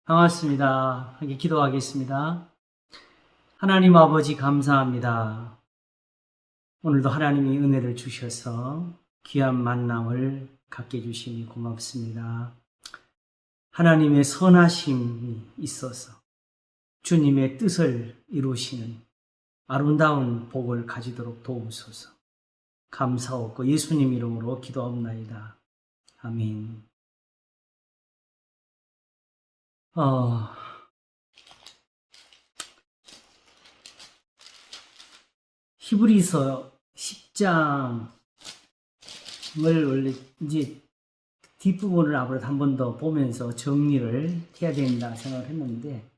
반갑습니다. 함께 기도하겠습니다. 하나님 아버지 감사합니다. 오늘도 하나님이 은혜를 주셔서 귀한 만남을 갖게 해주시니 고맙습니다. 하나님의 선하심이 있어서 주님의 뜻을 이루시는 아름다운 복을 가지도록 도우소서. 감사하고 예수님 이름으로 기도합나이다. 아멘. 히브리서 10장을 원래 이제 뒷부분을 아무래도 한 번 더 보면서 정리를 해야 된다 생각을 했는데,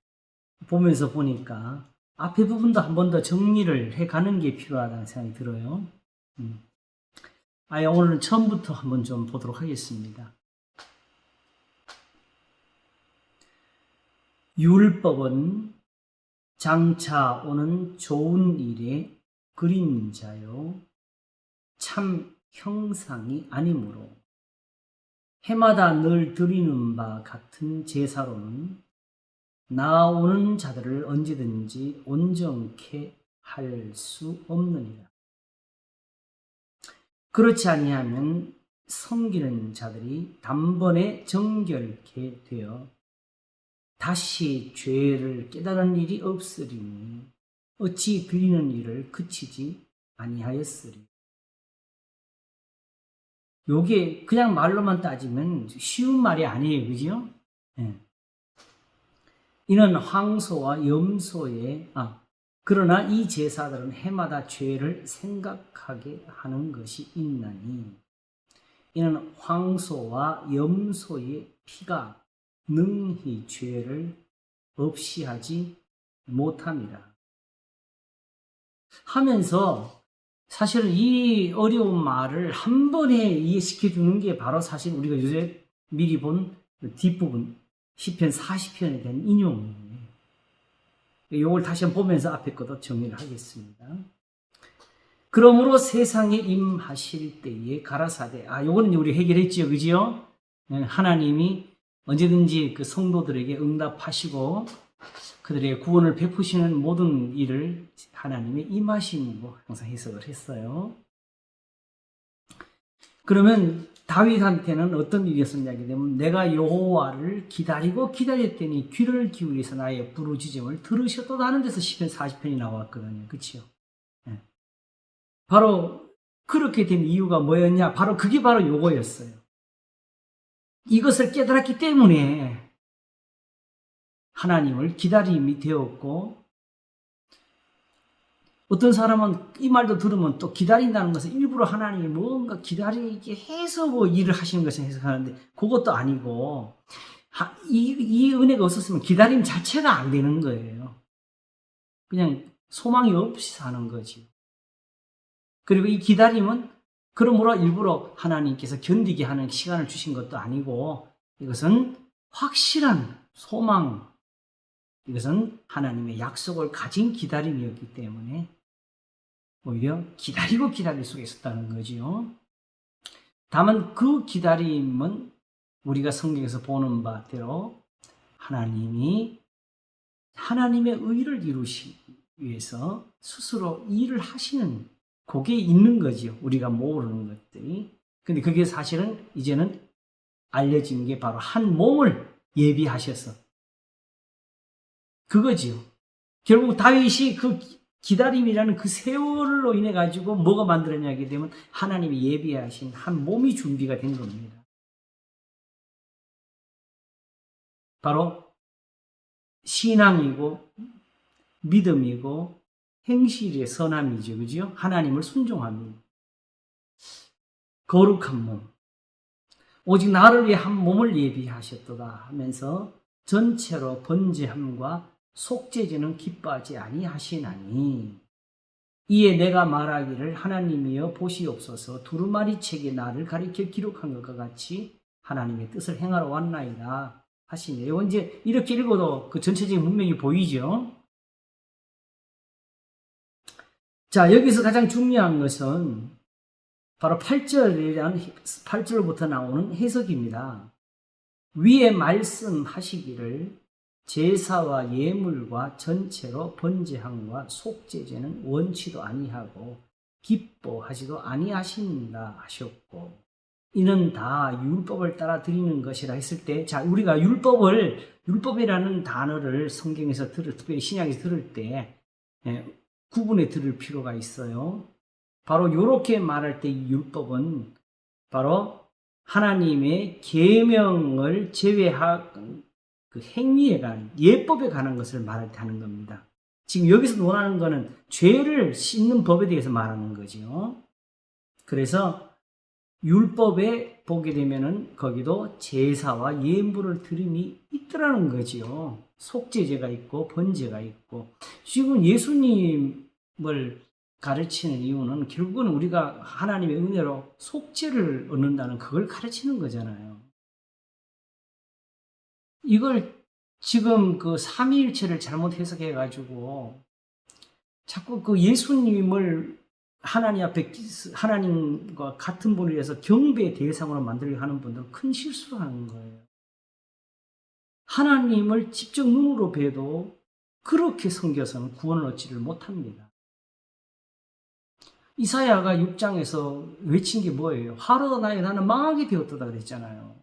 보면서 보니까 앞에 부분도 한 번 더 정리를 해가는 게 필요하다는 생각이 들어요. 오늘은 처음부터 한번 좀 보도록 하겠습니다. 율법은 장차 오는 좋은 일의 그림자요 참 형상이 아니므로 해마다 늘 드리는 바 같은 제사로는 나아오는 자들을 언제든지 온전케 할 수 없느니라. 그렇지 아니하면 섬기는 자들이 단번에 정결케 되어 다시 죄를 깨달은 일이 없으리니 어찌 드리는 일을 그치지 아니하였으리. 요게 그냥 말로만 따지면 쉬운 말이 아니에요. 그죠? 네. 이는 황소와 염소의 그러나 이 제사들은 해마다 죄를 생각하게 하는 것이 있나니 이는 황소와 염소의 피가 능히 죄를 없이 하지 못함이라. 하면서 사실은 이 어려운 말을 한 번에 이해시켜 주는 게 바로 사실 우리가 요새 미리 본 뒷부분 시편 40편에 대한 인용이에요. 이걸 다시 한번 보면서 앞에 것도 정리를 하겠습니다. 그러므로 세상에 임하실 때에 가라사대, 요거는 우리 해결했지요, 그지요? 하나님이 언제든지 그 성도들에게 응답하시고 그들의 구원을 베푸시는 모든 일을 하나님의 임하심으로 항상 해석을 했어요. 그러면 다윗한테는 어떤 일이 있었냐게 되면 내가 여호와를 기다리고 기다렸더니 귀를 기울여서 나의 부르짖음을 들으셨도다 하는 데서 시편 40편이 나왔거든요. 그렇죠? 네. 바로 그렇게 된 이유가 뭐였냐? 그게 바로 요거였어요. 이것을 깨달았기 때문에 하나님을 기다림이 되었고, 어떤 사람은 이 말도 들으면 또 기다린다는 것은 일부러 하나님이 뭔가 기다리게 해서 뭐 일을 하시는 것을 해석하는데 그것도 아니고, 이 은혜가 없었으면 기다림 자체가 안 되는 거예요. 그냥 소망이 없이 사는 거지. 그리고 이 기다림은 그러므로 일부러 하나님께서 견디게 하는 시간을 주신 것도 아니고, 이것은 확실한 소망, 이것은 하나님의 약속을 가진 기다림이었기 때문에 오히려 기다리고 기다릴 수가 있었다는 거지요. 다만 그 기다림은 우리가 성경에서 보는 바대로 하나님이 하나님의 의를 이루시기 위해서 스스로 일을 하시는 그게 있는 거지요. 우리가 모르는 것들이. 근데 그게 사실은 이제는 알려진 게 바로 한 몸을 예비하셔서 그거지요. 결국 다윗이 그 기다림이라는 그 세월로 인해 가지고 뭐가 만들어냐게 되면 하나님이 예비하신 한 몸이 준비가 된 겁니다. 바로 신앙이고 믿음이고 행실의 선함이죠. 그죠? 하나님을 순종합니다. 거룩한 몸. 오직 나를 위해 한 몸을 예비하셨도다 하면서 전체로 번제함과 속죄제는 기뻐하지 아니하시나니 이에 내가 말하기를 하나님이여 보시옵소서 두루마리 책에 나를 가리켜 기록한 것과 같이 하나님의 뜻을 행하러 왔나이다 하시네. 이건 이제 이렇게 읽어도 그 전체적인 문맥이 보이죠. 자, 여기서 가장 중요한 것은 바로 8절부터 나오는 해석입니다. 위에 말씀하시기를 제사와 예물과 전체로 번제함과 속죄제는 원치도 아니하고 기뻐하지도 아니하신다 하셨고, 이는 다 율법을 따라 드리는 것이라 했을 때, 자, 우리가 율법이라는 단어를 성경에서 특별히 신약에서 들을 때 구분해 들을 필요가 있어요. 바로 이렇게 말할 때 이 율법은 바로 하나님의 계명을 제외한 그 행위에 관한, 예법에 관한 것을 말할 때 하는 겁니다. 지금 여기서 논하는 것은 죄를 씻는 법에 대해서 말하는 거죠. 그래서 율법에 보게 되면은 거기도 제사와 예물을 드림이 있더라는 거지요. 속죄제가 있고 번제가 있고. 지금 예수님을 가르치는 이유는 결국은 우리가 하나님의 은혜로 속죄를 얻는다는 그걸 가르치는 거잖아요. 이걸 지금 그 삼위일체를 잘못 해석해 가지고 자꾸 그 예수님을 하나님 앞에 하나님과 같은 분을 위해서 경배의 대상으로 만들려고 하는 분들은 큰 실수를 하는 거예요. 하나님을 직접 눈으로 뵈도 그렇게 섬겨서는 구원을 얻지를 못합니다. 이사야가 6장에서 외친 게 뭐예요? 하루도 나에 나는 망하게 되었다 그랬잖아요.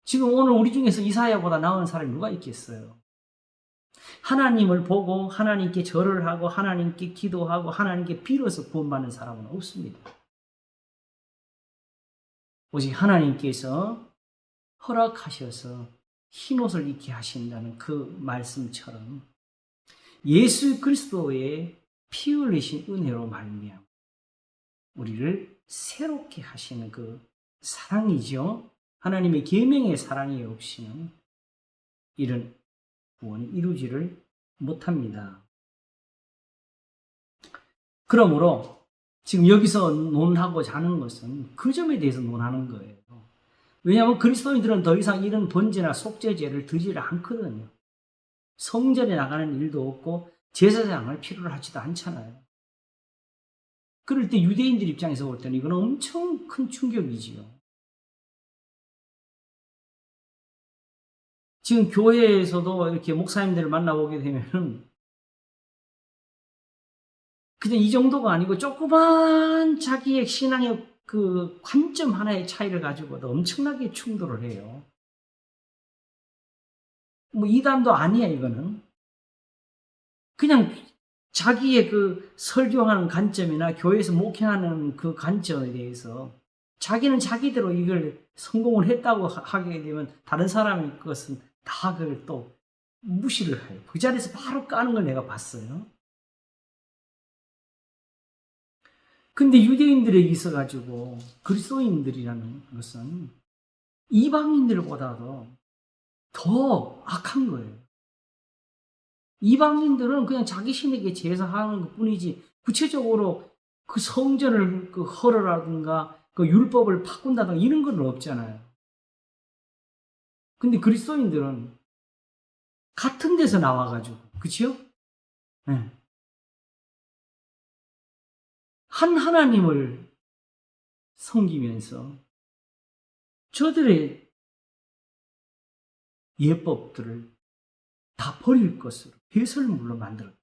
지금 오늘 우리 중에서 이사야보다 나은 사람이 누가 있겠어요? 하나님을 보고 하나님께 절을 하고 하나님께 기도하고 하나님께 빌어서 구원받는 사람은 없습니다. 오직 하나님께서 허락하셔서 흰옷을 입게 하신다는 그 말씀처럼 예수 그리스도의 피 흘리신 은혜로 말미암아 우리를 새롭게 하시는 그 사랑이죠. 하나님의 계명의 사랑이 없이는 이런 구원이 이루지를 못합니다. 그러므로 지금 여기서 논하고자 하는 것은 그 점에 대해서 논하는 거예요. 왜냐하면 그리스도인들은 더 이상 이런 번제나 속죄제를 드리지 않거든요. 성전에 나가는 일도 없고 제사장을 필요로 하지도 않잖아요. 그럴 때 유대인들 입장에서 볼 때는 이건 엄청 큰 충격이지요. 지금 교회에서도 이렇게 목사님들을 만나보게 되면은 그냥 이 정도가 아니고 조그만 자기의 신앙의 그 관점 하나의 차이를 가지고도 엄청나게 충돌을 해요. 뭐 이단도 아니야, 이거는. 그냥 자기의 그 설교하는 관점이나 교회에서 목회하는 그 관점에 대해서 자기는 자기대로 이걸 성공을 했다고 하게 되면 다른 사람의 것은 다 그걸 또 무시를 해요. 그 자리에서 바로 까는 걸 내가 봤어요. 근데 유대인들에 있어가지고 그리스도인들이라는 것은 이방인들보다도 더 악한 거예요. 이방인들은 그냥 자기 신에게 제사하는 것 뿐이지 구체적으로 그 성전을 그 헐어라든가 그 율법을 바꾼다든가 이런 건 없잖아요. 근데 그리스도인들은 같은 데서 나와가지고, 그치요? 네. 한 하나님을 섬기면서 저들의 예법들을 다 버릴 것으로 배설물로 만들었다.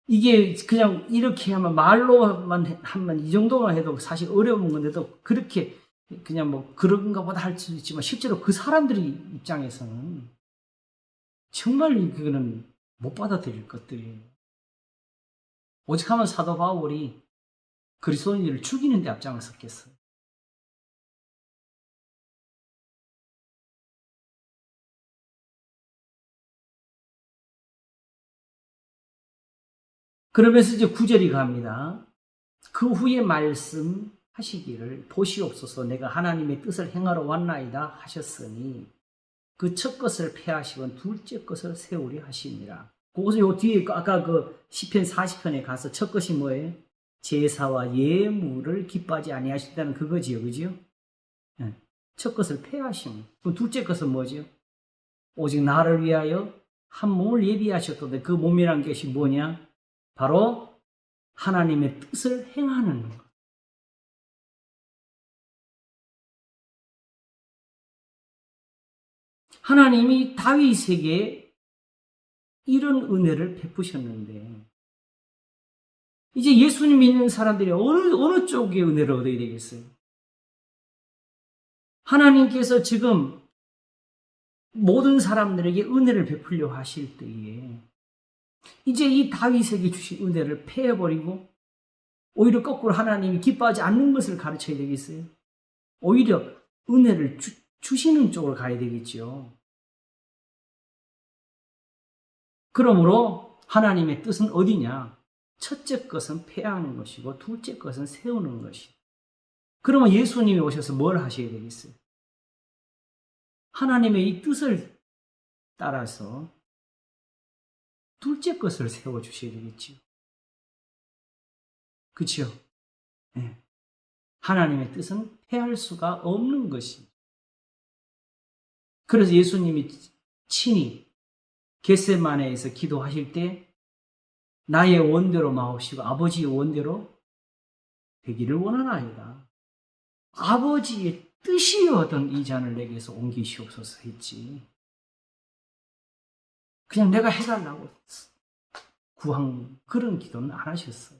이게 그냥 이렇게 하면 말로만 하면 이 정도만 해도 사실 어려운 건데도 그렇게 그냥 뭐 그런가 보다 할 수 있지만 실제로 그 사람들이 입장에서는 정말 그거는 못 받아들일 것들이에요. 오직 하면 사도 바울이 그리스도인들을 죽이는 데 앞장을 섰겠어요. 그러면서 이제 9절이 갑니다. 그 후에 말씀하시기를 보시옵소서 내가 하나님의 뜻을 행하러 왔나이다 하셨으니 그 첫 것을 폐하시고 둘째 것을 세우리 하시니라. 그것은 요 뒤에 아까 그 시편 40편에 가서 첫 것이 뭐예요? 제사와 예물을 기뻐하지 아니하신다는 그거지요. 그지요? 네. 첫 것을 폐하심. 그럼 둘째 것은 뭐지요? 오직 나를 위하여 한 몸을 예비하셨던데 그 몸이란 것이 뭐냐? 바로 하나님의 뜻을 행하는 것. 하나님이 다윗에게 이런 은혜를 베푸셨는데 이제 예수님 믿는 사람들이 어느 쪽의 은혜를 얻어야 되겠어요? 하나님께서 지금 모든 사람들에게 은혜를 베풀려 하실 때에 이제 이 다윗에게 주신 은혜를 패해버리고 오히려 거꾸로 하나님이 기뻐하지 않는 것을 가르쳐야 되겠어요? 오히려 은혜를 주시는 쪽으로 가야 되겠죠. 그러므로 하나님의 뜻은 어디냐? 첫째 것은 패하는 것이고 둘째 것은 세우는 것이고. 그러면 예수님이 오셔서 뭘 하셔야 되겠어요? 하나님의 이 뜻을 따라서 둘째 것을 세워주셔야 되겠지요. 그렇죠? 네. 하나님의 뜻은 패할 수가 없는 것이. 그래서 예수님이 친히 겟세마네에서 기도하실 때 나의 원대로 마옵시고 아버지의 원대로 되기를 원하나이다. 아버지의 뜻이여던 이 잔을 내게서 옮기시옵소서 했지. 그냥 내가 해달라고 구한 그런 기도는 안 하셨어요.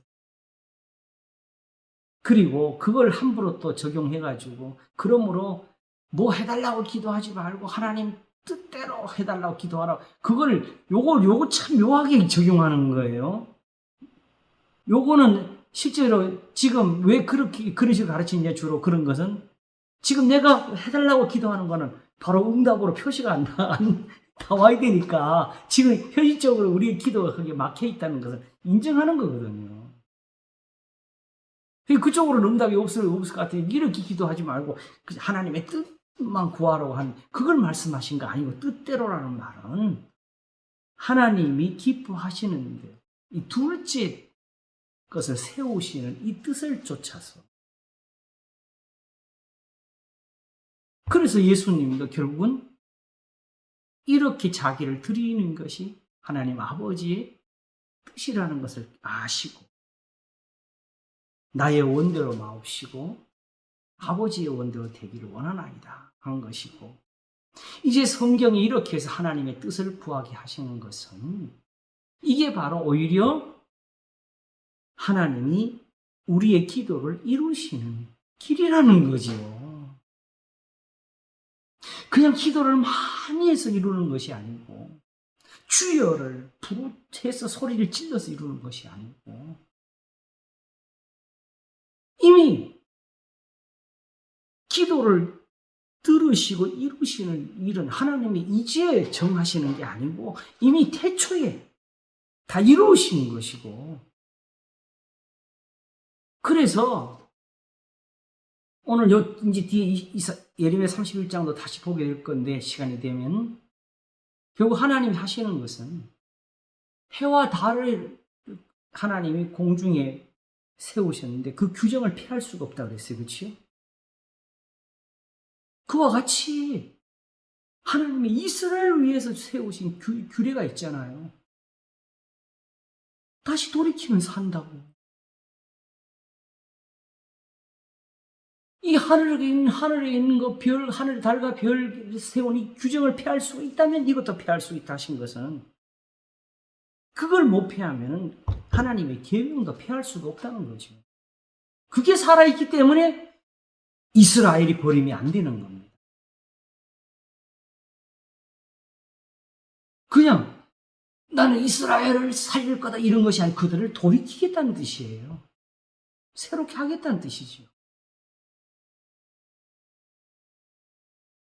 그리고 그걸 함부로 또 적용해가지고 그러므로 뭐 해달라고 기도하지 말고 하나님 뜻대로 해달라고 기도하라고 요거 참 묘하게 적용하는 거예요. 요거는 실제로 지금 왜 그런 식으로 가르치냐 주로 그런 것은 지금 내가 해달라고 기도하는 거는 바로 응답으로 표시가 안 나와야 되니까 지금 현실적으로 우리의 기도가 거기에 막혀 있다는 것을 인정하는 거거든요. 그쪽으로는 응답이 없을 것 같으니 이렇게 기도하지 말고 하나님의 뜻만 구하라고 그걸 말씀하신 거 아니고 뜻대로라는 말은 하나님이 기뻐하시는데 이 둘째 것을 세우시는 이 뜻을 쫓아서 그래서 예수님도 결국은 이렇게 자기를 드리는 것이 하나님 아버지의 뜻이라는 것을 아시고 나의 원대로 마옵시고 아버지의 원대로 되기를 원하나이다 한 것이고 이제 성경이 이렇게 해서 하나님의 뜻을 구하게 하시는 것은 이게 바로 오히려 하나님이 우리의 기도를 이루시는 길이라는 거지요. 그냥 기도를 많이 해서 이루는 것이 아니고 주여를 부르짖어서 소리를 질러서 이루는 것이 아니고 이미 기도를 들으시고 이루시는 일은 하나님이 이제 정하시는 게 아니고 이미 태초에 다 이루어진 것이고 그래서 오늘 이제 뒤에 예레미야 31장도 다시 보게 될 건데 시간이 되면 결국 하나님이 하시는 것은 해와 달을 하나님이 공중에 세우셨는데 그 규정을 피할 수가 없다고 그랬어요. 그렇죠? 그와 같이 하나님이 이스라엘을 위해서 세우신 규례가 있잖아요. 다시 돌이키면 산다고. 이 하늘에 있는 거, 하늘, 달과 별 세운 이 규정을 피할 수 있다면 이것도 피할 수 있다 하신 것은 그걸 못 피하면 하나님의 계명도 피할 수가 없다는 거죠. 그게 살아있기 때문에 이스라엘이 버림이 안 되는 겁니다. 그냥 나는 이스라엘을 살릴 거다 이런 것이 아니고 그들을 돌이키겠다는 뜻이에요. 새롭게 하겠다는 뜻이죠.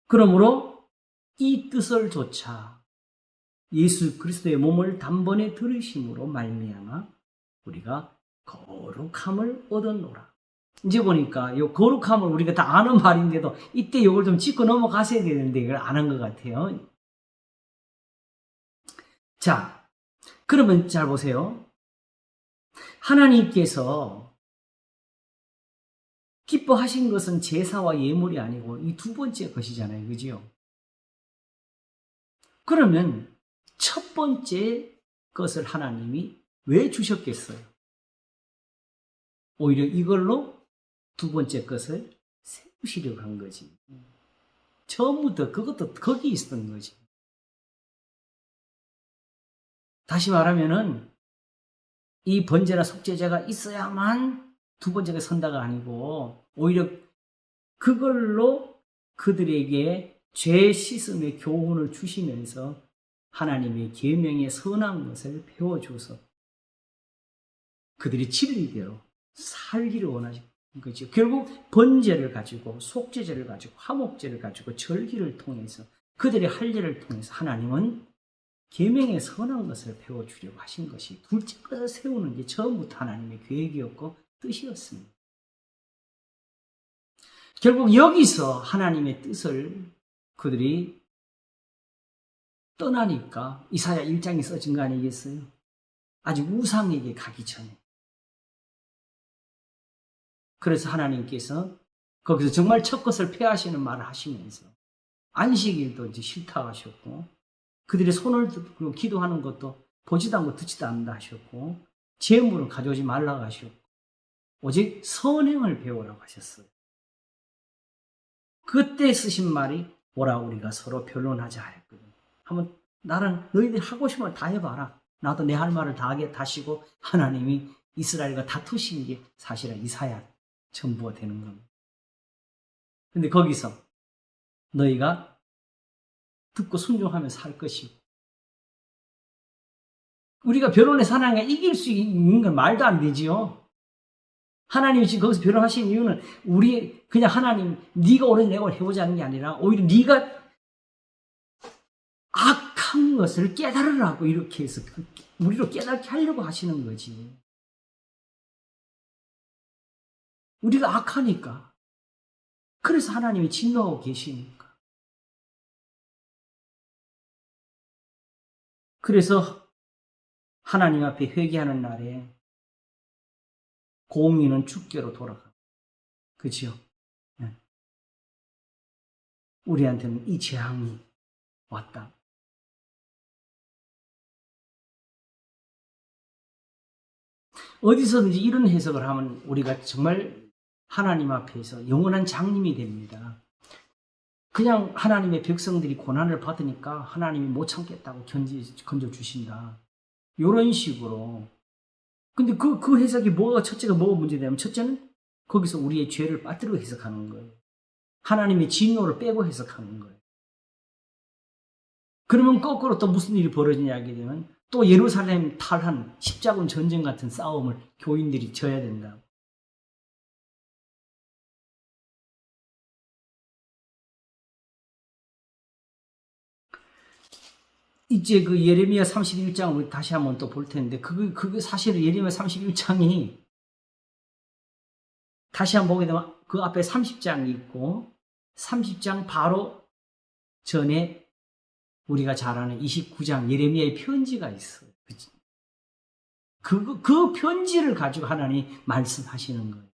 그러므로 이 뜻을 조차 예수 그리스도의 몸을 단번에 들으심으로 말미암아 우리가 거룩함을 얻었노라. 이제 보니까 이 거룩함을 우리가 다 아는 말인데도 이때 이걸 좀 짚고 넘어가셔야 되는데 이걸 안 한 것 같아요. 자, 그러면 잘 보세요. 하나님께서 기뻐하신 것은 제사와 예물이 아니고 이 두 번째 것이잖아요. 그죠? 그러면 첫 번째 것을 하나님이 왜 주셨겠어요? 오히려 이걸로 두 번째 것을 세우시려고 한 거지. 처음부터 그것도 거기 있었던 거지. 다시 말하면은 이 번제나 속죄제가 있어야만 두 번째가 선다가 아니고 오히려 그걸로 그들에게 죄 씻음의 교훈을 주시면서 하나님의 계명의 선한 것을 배워줘서 그들이 진리대로 살기를 원하신 거죠. 결국 번제를 가지고 속죄제를 가지고 화목제를 가지고 절기를 통해서 그들의 할례를 통해서 하나님은 계명의 선한 것을 배워주려고 하신 것이 둘째 것을 세우는 게 처음부터 하나님의 계획이었고 뜻이었습니다. 결국 여기서 하나님의 뜻을 그들이 떠나니까 이사야 1장이 써진 거 아니겠어요? 아직 우상에게 가기 전에. 그래서 하나님께서 거기서 정말 첫 것을 폐하시는 말을 하시면서 안식일도 이제 싫다 하셨고 그들의 손을 들고 기도하는 것도 보지도 않고 듣지도 않는다 하셨고 재물을 가져오지 말라고 하셨고 오직 선행을 배우라고 하셨어요. 그때 쓰신 말이 오라 우리가 서로 변론하자 했거든요. 한번 나랑 너희들 하고 싶은 말 다 해봐라. 나도 내 할 말을 다 하시고 하나님이 이스라엘과 다투신 게 사실은 이사야 전부가 되는 겁니다. 근데 거기서 너희가 듣고 순종하며 살 것이고 우리가 변론의 하나님과 이길 수 있는 건 말도 안 되지요. 하나님이 지금 거기서 변론하신 이유는 우리 그냥 하나님 네가 옳은 내가 옳은 해보자는 게 아니라 오히려 네가 악한 것을 깨달으라고 이렇게 해서 우리로 깨닫게 하려고 하시는 거지. 우리가 악하니까. 그래서 하나님이 진노하고 계시니까. 그래서 하나님 앞에 회개하는 날에 공의는 주께로 돌아가. 그렇죠? 네. 우리한테는 이 재앙이 왔다. 어디서든지 이런 해석을 하면 우리가 정말 하나님 앞에서 영원한 장님이 됩니다. 그냥 하나님의 백성들이 고난을 받으니까 하나님이 못 참겠다고 건져주신다. 이런 식으로. 근데 그 해석이 첫째가 뭐가 문제냐면 첫째는 거기서 우리의 죄를 빠뜨리고 해석하는 거예요. 하나님의 진노를 빼고 해석하는 거예요. 그러면 거꾸로 또 무슨 일이 벌어지냐 하게 되면 또 예루살렘 탈환, 십자군 전쟁 같은 싸움을 교인들이 져야 된다. 이제 그 예레미야 31장을 우리 다시 한번 또 볼 텐데 그게 사실은 예레미야 31장이 다시 한번 보게 되면 그 앞에 30장이 있고 30장 바로 전에 우리가 잘 아는 29장 예레미야의 편지가 있어요. 그 편지를 가지고 하나님이 말씀하시는 거예요.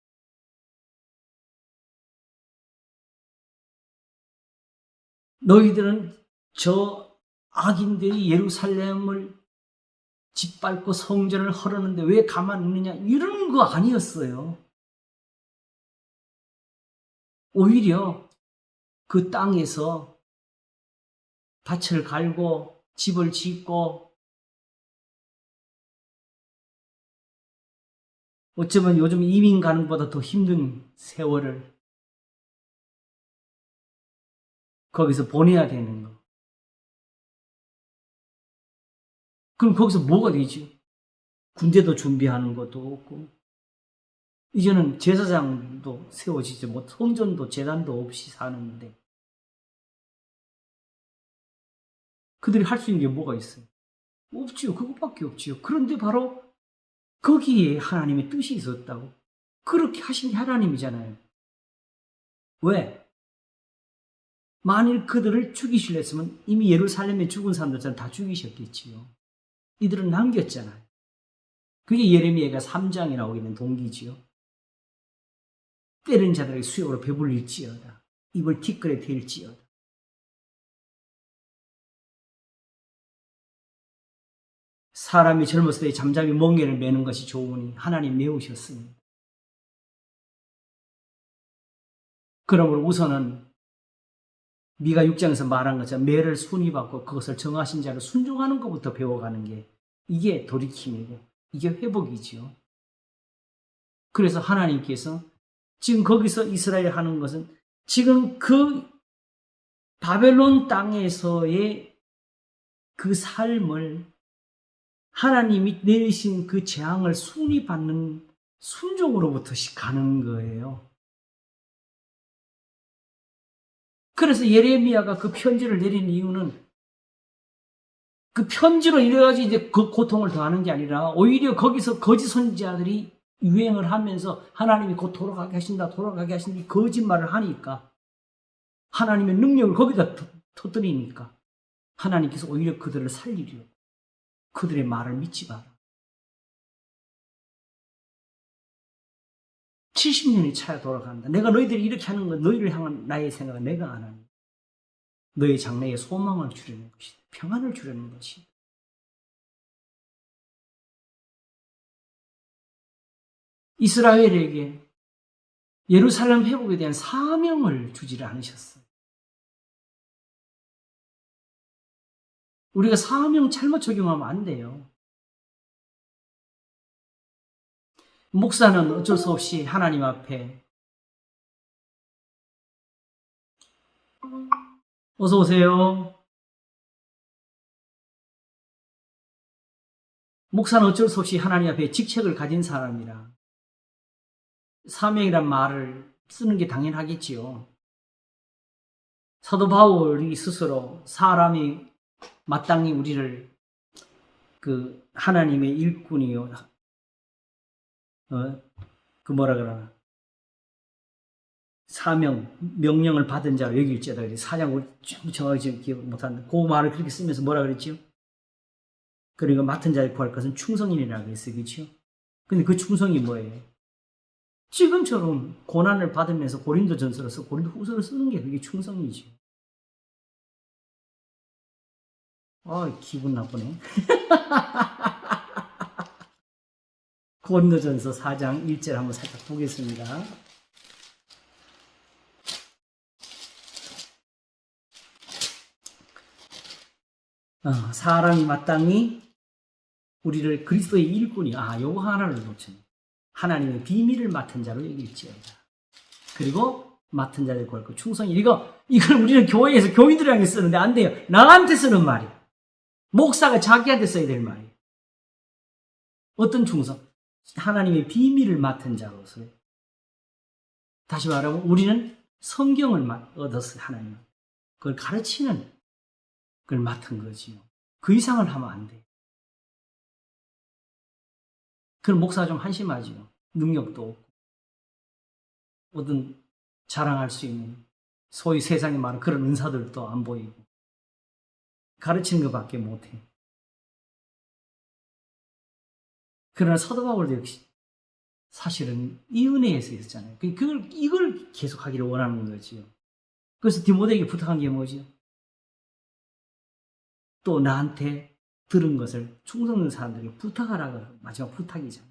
너희들은 저 악인들이 예루살렘을 짓밟고 성전을 헐었는데 왜 가만 있느냐 이런 거 아니었어요. 오히려 그 땅에서 밭을 갈고 집을 짓고 어쩌면 요즘 이민 가는 것보다 더 힘든 세월을 거기서 보내야 되는 거. 그럼 거기서 뭐가 되지? 군대도 준비하는 것도 없고 이제는 제사장도 세워지지 못, 성전도 제단도 없이 사는데 그들이 할 수 있는 게 뭐가 있어요? 없지요. 그것밖에 없지요. 그런데 바로 거기에 하나님의 뜻이 있었다고. 그렇게 하신 게 하나님이잖아요. 왜? 만일 그들을 죽이시려 했으면 이미 예루살렘에 죽은 사람들은 다 죽이셨겠지요. 이들은 남겼잖아요. 그게 예레미야가 3장에 나오게 된 동기지요. 때린 자들에게 수욕으로 배불릴지어다. 입을 티끌에 댈지어다. 사람이 젊었을 때 잠잠히 멍에를 매는 것이 좋으니 하나님 메우셨습니다. 그러므로 우선은 미가 6장에서 말한 것처럼 매를 순위받고 그것을 정하신 자를 순종하는 것부터 배워가는 게 이게 돌이킴이고 이게 회복이지요. 그래서 하나님께서 지금 거기서 이스라엘 하는 것은 지금 그 바벨론 땅에서의 그 삶을 하나님이 내리신 그 재앙을 순위받는 순종으로부터 가는 거예요. 그래서 예레미야가 그 편지를 내린 이유는 그 편지로 이래가지고 이제 그 고통을 더하는 게 아니라 오히려 거기서 거짓 선지자들이 유행을 하면서 하나님이 곧 돌아가게 하신다, 돌아가게 하신다, 이 거짓말을 하니까 하나님의 능력을 거기다 터뜨리니까 하나님께서 오히려 그들을 살리려고 그들의 말을 믿지 마라. 70년이 차야 돌아간다. 내가 너희들이 이렇게 하는 건 너희를 향한 나의 생각은 내가 안 하는 너희 장래에 소망을 주려는 것이다. 평안을 주려는 것이다. 이스라엘에게 예루살렘 회복에 대한 사명을 주지를 않으셨어요. 우리가 사명 잘못 적용하면 안 돼요. 목사는 어쩔 수 없이 하나님 앞에 어서 오세요. 목사는 어쩔 수 없이 하나님 앞에 직책을 가진 사람이라 사명이란 말을 쓰는 게 당연하겠지요. 사도 바울이 스스로 사람이 마땅히 우리를 그 하나님의 일꾼이요. 그 뭐라 그러나 사명, 명령을 받은 자로 여길지어다. 사장을 좀 정확히 기억 못하는데 그 말을 그렇게 쓰면서 뭐라 그랬지요? 그리고 맡은 자에 구할 것은 충성인이라고 그랬어요. 그렇죠? 근데 그 충성이 뭐예요? 지금처럼 고난을 받으면서 고린도전서로서 고린도후서를 쓰는 게 그게 충성이죠. 기분 나쁘네. 고린도전서 4장 1절 한번 살짝 보겠습니다. 사람이 마땅히 우리를 그리스도의 일꾼이 요거 하나를 놓쳤네. 하나님의 비밀을 맡은 자로 여길지어다. 그리고 맡은 자를 구할 것 충성이 이걸 우리는 교회에서 교인들에게 쓰는데 안 돼요. 나한테 쓰는 말이야. 목사가 자기한테 써야 될 말이에요. 어떤 충성? 하나님의 비밀을 맡은 자로서요. 다시 말하면 우리는 성경을 얻었어요. 하나님. 그걸 가르치는 걸 맡은 거지요. 그 이상을 하면 안 돼요. 그럼 목사가 좀 한심하지요. 능력도 없고 어떤 자랑할 수 있는 소위 세상에 많은 그런 은사들도 안 보이고 가르치는 것밖에 못해. 그러나 사도 바울도 역시 사실은 이 은혜에서 있었잖아요. 이걸 계속하기를 원하는 거지요. 그래서 디모데에게 부탁한 게 뭐지요? 또 나한테 들은 것을 충성된 사람들에게 부탁하라고 마지막 부탁이잖아요.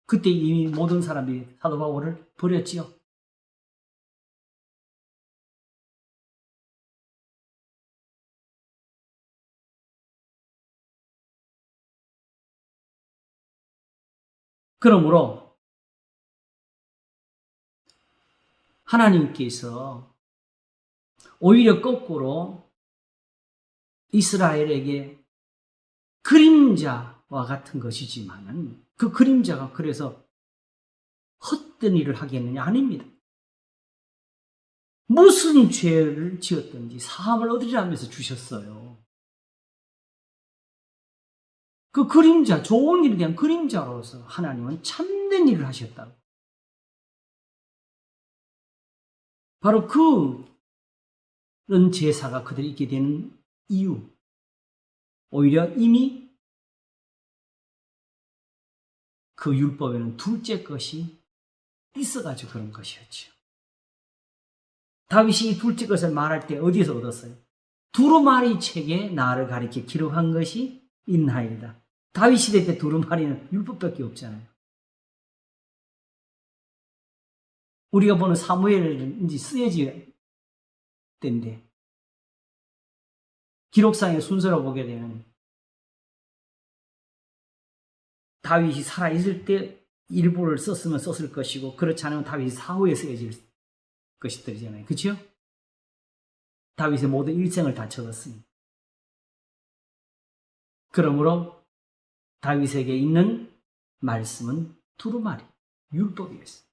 그때 이미 모든 사람들이 사도 바울을 버렸지요. 그러므로 하나님께서 오히려 거꾸로 이스라엘에게 그림자와 같은 것이지만은 그 그림자가 그래서 헛된 일을 하겠느냐? 아닙니다. 무슨 죄를 지었든지 사함을 얻으리라면서 주셨어요. 그 그림자, 좋은 일에 대한 그림자로서 하나님은 참된 일을 하셨다고. 바로 그런 제사가 그들이 있게 되는 이유. 오히려 이미 그 율법에는 둘째 것이 있어가지고 그런 것이었죠. 다윗이 이 둘째 것을 말할 때 어디에서 얻었어요? 두루마리 책에 나를 가리켜 기록한 것이 있나이다. 다윗 시대 때 두루마리는 율법밖에 없잖아요. 우리가 보는 사무엘은 이제 쓰여지 때인데 기록상의 순서로 보게 되면 다윗이 살아있을 때 일부를 썼으면 썼을 것이고 그렇지 않으면 다윗이 사후에 쓰여질 것이들이잖아요. 그렇죠? 다윗의 모든 일생을 다 적었습니다. 그러므로 다윗에게 있는 말씀은 두루마리, 율법이었어요.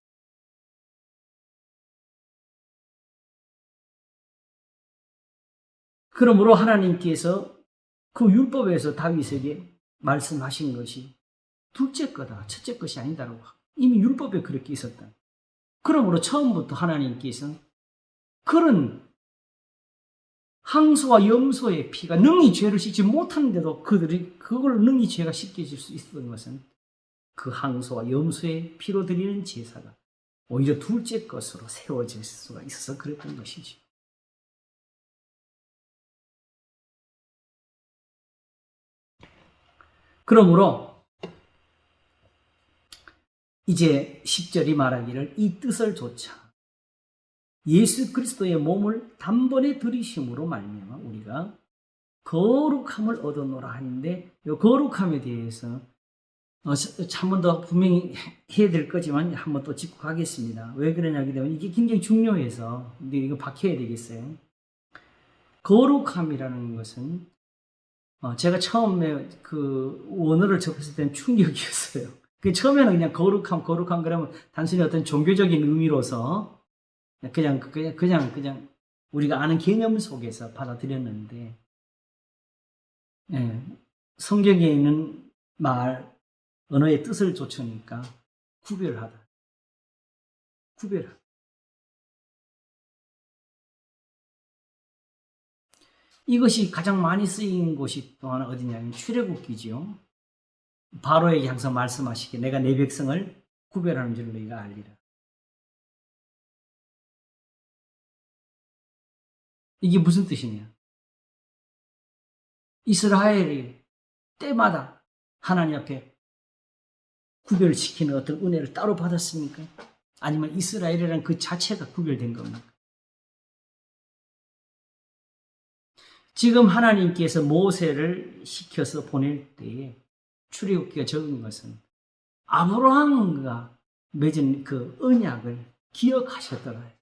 그러므로 하나님께서 그 율법에서 다윗에게 말씀하신 것이 둘째 거다, 첫째 것이 아니다라고 이미 율법에 그렇게 있었다. 그러므로 처음부터 하나님께서 그런 항소와 염소의 피가 능히 죄를 씻지 못하는데도 그들이 그걸 능히 죄가 씻겨질 수 있었던 것은 그 항소와 염소의 피로 드리는 제사가 오히려 둘째 것으로 세워질 수가 있어서 그랬던 것이지. 그러므로 이제 10절이 말하기를 이 뜻을 조차 예수 그리스도의 몸을 단번에 들이심으로 말미암아 우리가 거룩함을 얻어노라 하는데 이 거룩함에 대해서 한 번 더 분명히 해야 될 거지만 한 번 또 짚고 가겠습니다. 왜 그러냐게 되면 이게 굉장히 중요해서 근데 이거 박혀야 되겠어요. 거룩함이라는 것은 제가 처음에 그 원어를 접했을 때는 충격이었어요. 처음에는 그냥 거룩함 그러면 단순히 어떤 종교적인 의미로서 그냥 우리가 아는 개념 속에서 받아들였는데, 예, 성경에 있는 말, 언어의 뜻을 좇으니까 구별하다. 이것이 가장 많이 쓰인 곳이 또 하나 어디냐면 출애굽기지요. 바로에게 항상 말씀하시기에 내가 내 백성을 구별하는 줄 너희가 알리라. 이게 무슨 뜻이냐? 이스라엘이 때마다 하나님 앞에 구별시키는 어떤 은혜를 따로 받았습니까? 아니면 이스라엘이라는 그 자체가 구별된 겁니까? 지금 하나님께서 모세를 시켜서 보낼 때에 출애굽기가 적은 것은 아브라함과 맺은 그 언약을 기억하셨더라.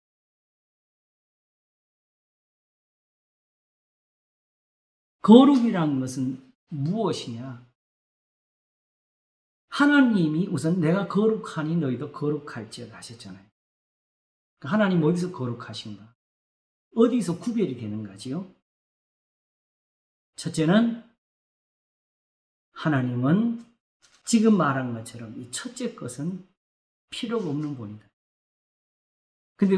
거룩이라는 것은 무엇이냐? 하나님이 우선 내가 거룩하니 너희도 거룩할지어다 하셨잖아요. 하나님 어디서 거룩하신가? 어디서 구별이 되는가지요? 첫째는 하나님은 지금 말한 것처럼 이 첫째 것은 필요가 없는 분이다. 근데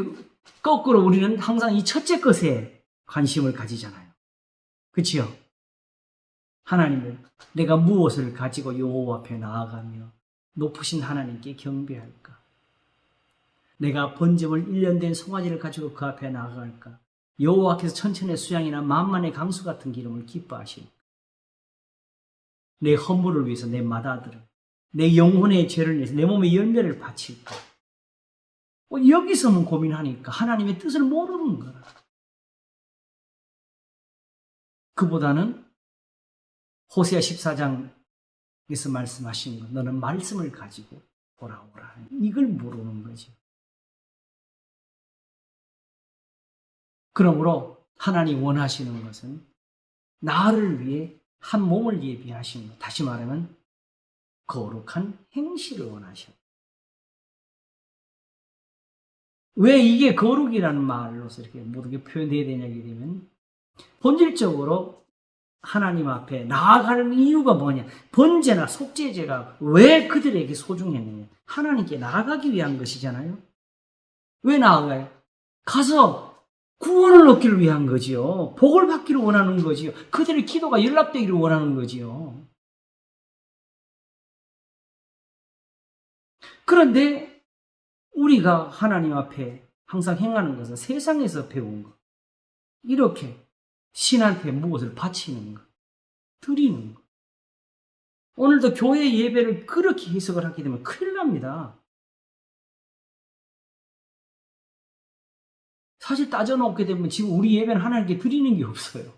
거꾸로 우리는 항상 이 첫째 것에 관심을 가지잖아요. 그치요? 하나님은 내가 무엇을 가지고 여호와 앞에 나아가며 높으신 하나님께 경배할까? 내가 번제물 1년 된 송아지를 가지고 그 앞에 나아갈까? 여호와께서 천천의 수양이나 만만의 강수 같은 기름을 기뻐하실까? 내 허물을 위해서 내 맏아들을, 내 영혼의 죄를 위해서 내 몸의 열매를 바칠까? 여기서만 고민하니까 하나님의 뜻을 모르는 거야. 그보다는 호세아 14장에서 말씀하신 거, 너는 말씀을 가지고 돌아오라. 이걸 모르는 거지. 그러므로 하나님 원하시는 것은 나를 위해 한 몸을 예비하신 것. 다시 말하면 거룩한 행실을 원하셔. 왜 이게 거룩이라는 말로서 이렇게 모든 게 표현되어야 되냐게 되면 본질적으로 하나님 앞에 나아가는 이유가 뭐냐? 번제나 속죄제가 왜 그들에게 소중했느냐? 하나님께 나아가기 위한 것이잖아요. 왜 나아가요? 가서 구원을 얻기를 위한 거지요. 복을 받기를 원하는 거지요. 그들의 기도가 연락되기를 원하는 거지요. 그런데 우리가 하나님 앞에 항상 행하는 것은 세상에서 배운 것. 이렇게 신한테 무엇을 바치는 것, 드리는 것. 오늘도 교회 예배를 그렇게 해석을 하게 되면 큰일 납니다. 사실 따져놓게 되면 지금 우리 예배는 하나님께 드리는 게 없어요.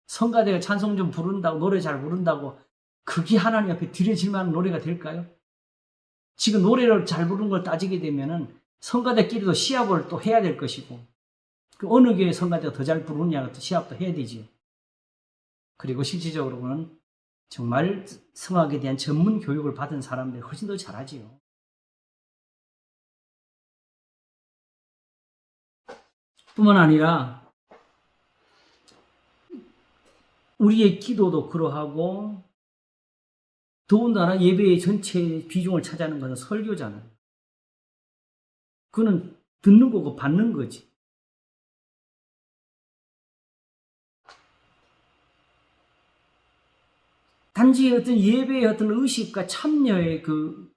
성가대가 찬송 좀 부른다고, 노래 잘 부른다고 그게 하나님 앞에 드려질 만한 노래가 될까요? 지금 노래를 잘 부르는 걸 따지게 되면은 성가대끼리도 시합을 또 해야 될 것이고, 그 어느 교회 성가대가 더 잘 부르느냐 또 시합도 해야 되지요. 그리고 실질적으로는 정말 성악에 대한 전문 교육을 받은 사람들이 훨씬 더 잘하지요. 뿐만 아니라 우리의 기도도 그러하고, 더군다나 예배의 전체 비중을 차지하는 것은 설교잖아요. 그거는 듣는 거고 받는 거지. 단지 어떤 예배의 어떤 의식과 참여의 그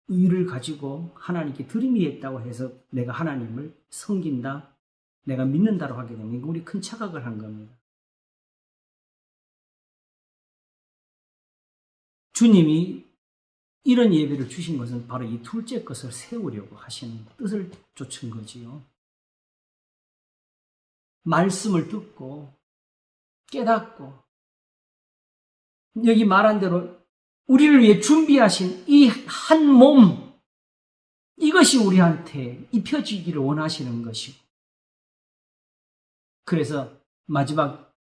의를 가지고 하나님께 드림이 있다고 해서 내가 하나님을 섬긴다, 내가 믿는다고 하게 되면 우리 큰 착각을 한 겁니다. 주님이 이런 예배를 주신 것은 바로 이 둘째 것을 세우려고 하시는 뜻을 쫓은 거지요. 말씀을 듣고 깨닫고, 여기 말한 대로 우리를 위해 준비하신 이 한 몸, 이것이 우리한테 입혀지기를 원하시는 것이고, 그래서 마지막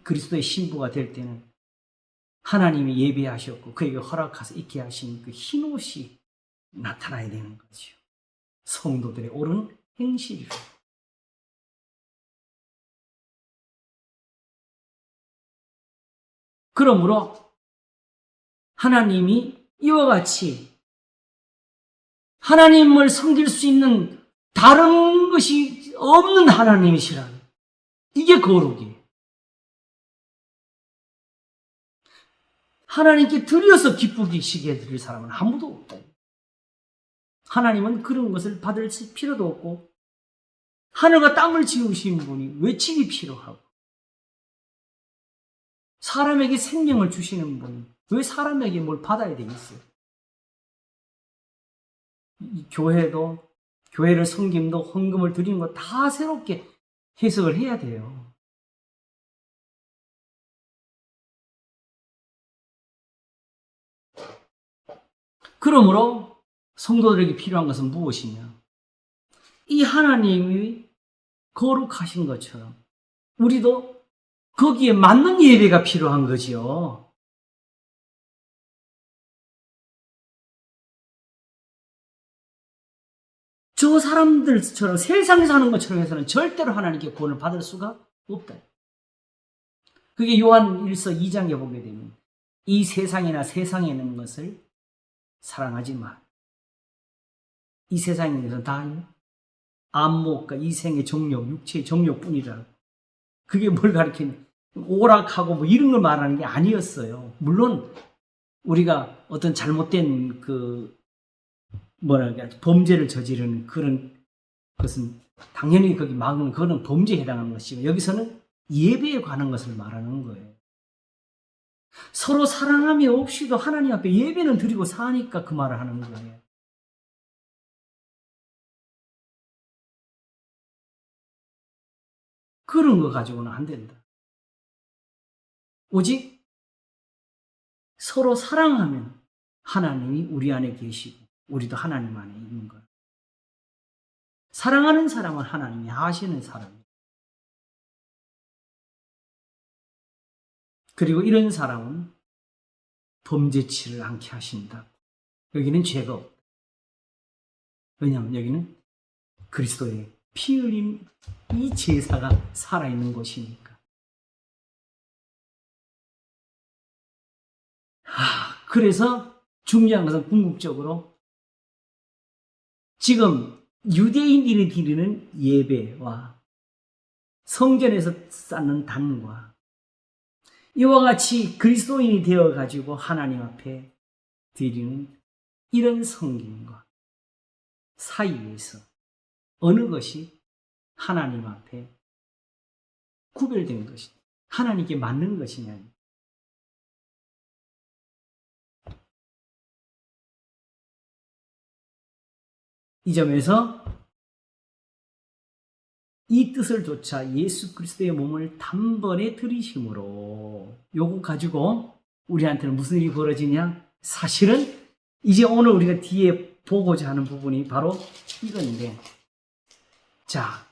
그리스도의 신부가 될 때는 하나님이 예배하셨고 그에게 허락하서 있게 하신 그 흰옷이 나타나야 되는 거죠. 성도들의 옳은 행실이로. 그러므로 하나님이 이와 같이 하나님을 섬길 수 있는 다른 것이 없는 하나님이시라는, 이게 거룩이에요. 하나님께 드려서 기쁘시게 드릴 사람은 아무도 없다. 하나님은 그런 것을 받을 필요도 없고, 하늘과 땅을 지으신 분이 왜 집이 필요하고, 사람에게 생명을 주시는 분이 왜 사람에게 뭘 받아야 되겠어요? 이 교회를 섬김도 헌금을 드리는 거 다 새롭게 해석을 해야 돼요. 그러므로 성도들에게 필요한 것은 무엇이냐? 이 하나님이 거룩하신 것처럼 우리도 거기에 맞는 예배가 필요한 거지요. 저 사람들처럼 세상에 사는 것처럼 해서는 절대로 하나님께 구원을 받을 수가 없다. 그게 요한 1서 2장에 보게 되면 이 세상이나 세상에 있는 것을 사랑하지 마. 이 세상에 있는 것은 다 안목과 이생의 정욕, 육체의 정욕뿐이라. 그게 뭘 가리키냐? 오락하고 뭐 이런 걸 말하는 게 아니었어요. 물론 우리가 어떤 잘못된 범죄를 저지르는 그런 것은 당연히 거기 막는 그거는 범죄에 해당하는 것이고, 여기서는 예배에 관한 것을 말하는 거예요. 서로 사랑함이 없이도 하나님 앞에 예배는 드리고 사니까 그 말을 하는 거예요. 그런 거 가지고는 안 된다. 오직 서로 사랑하면 하나님이 우리 안에 계시고 우리도 하나님 안에 있는 것. 사랑하는 사람은 하나님이 아시는 사람이에요. 그리고 이런 사람은 범죄치를 않게 하신다. 여기는 죄가 없다. 왜냐하면 여기는 그리스도의 피 흘린 이 제사가 살아있는 곳이니까. 그래서 중요한 것은 궁극적으로 지금 유대인들이 드리는 예배와 성전에서 쌓는 단과 이와 같이 그리스도인이 되어가지고 하나님 앞에 드리는 이런 성김과 사이에서 어느 것이 하나님 앞에 구별된 것이, 하나님께 맞는 것이냐. 이 점에서 이 뜻을 조차 예수 그리스도의 몸을 단번에 들이심으로 요거 가지고 우리한테는 무슨 일이 벌어지냐? 사실은 이제 오늘 우리가 뒤에 보고자 하는 부분이 바로 이건데, 자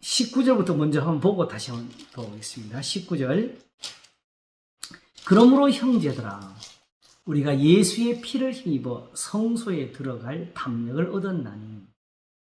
19절부터 먼저 한번 보고 다시 한번 보겠습니다. 19절. 그러므로 형제들아, 우리가 예수의 피를 힘입어 성소에 들어갈 담력을 얻었나니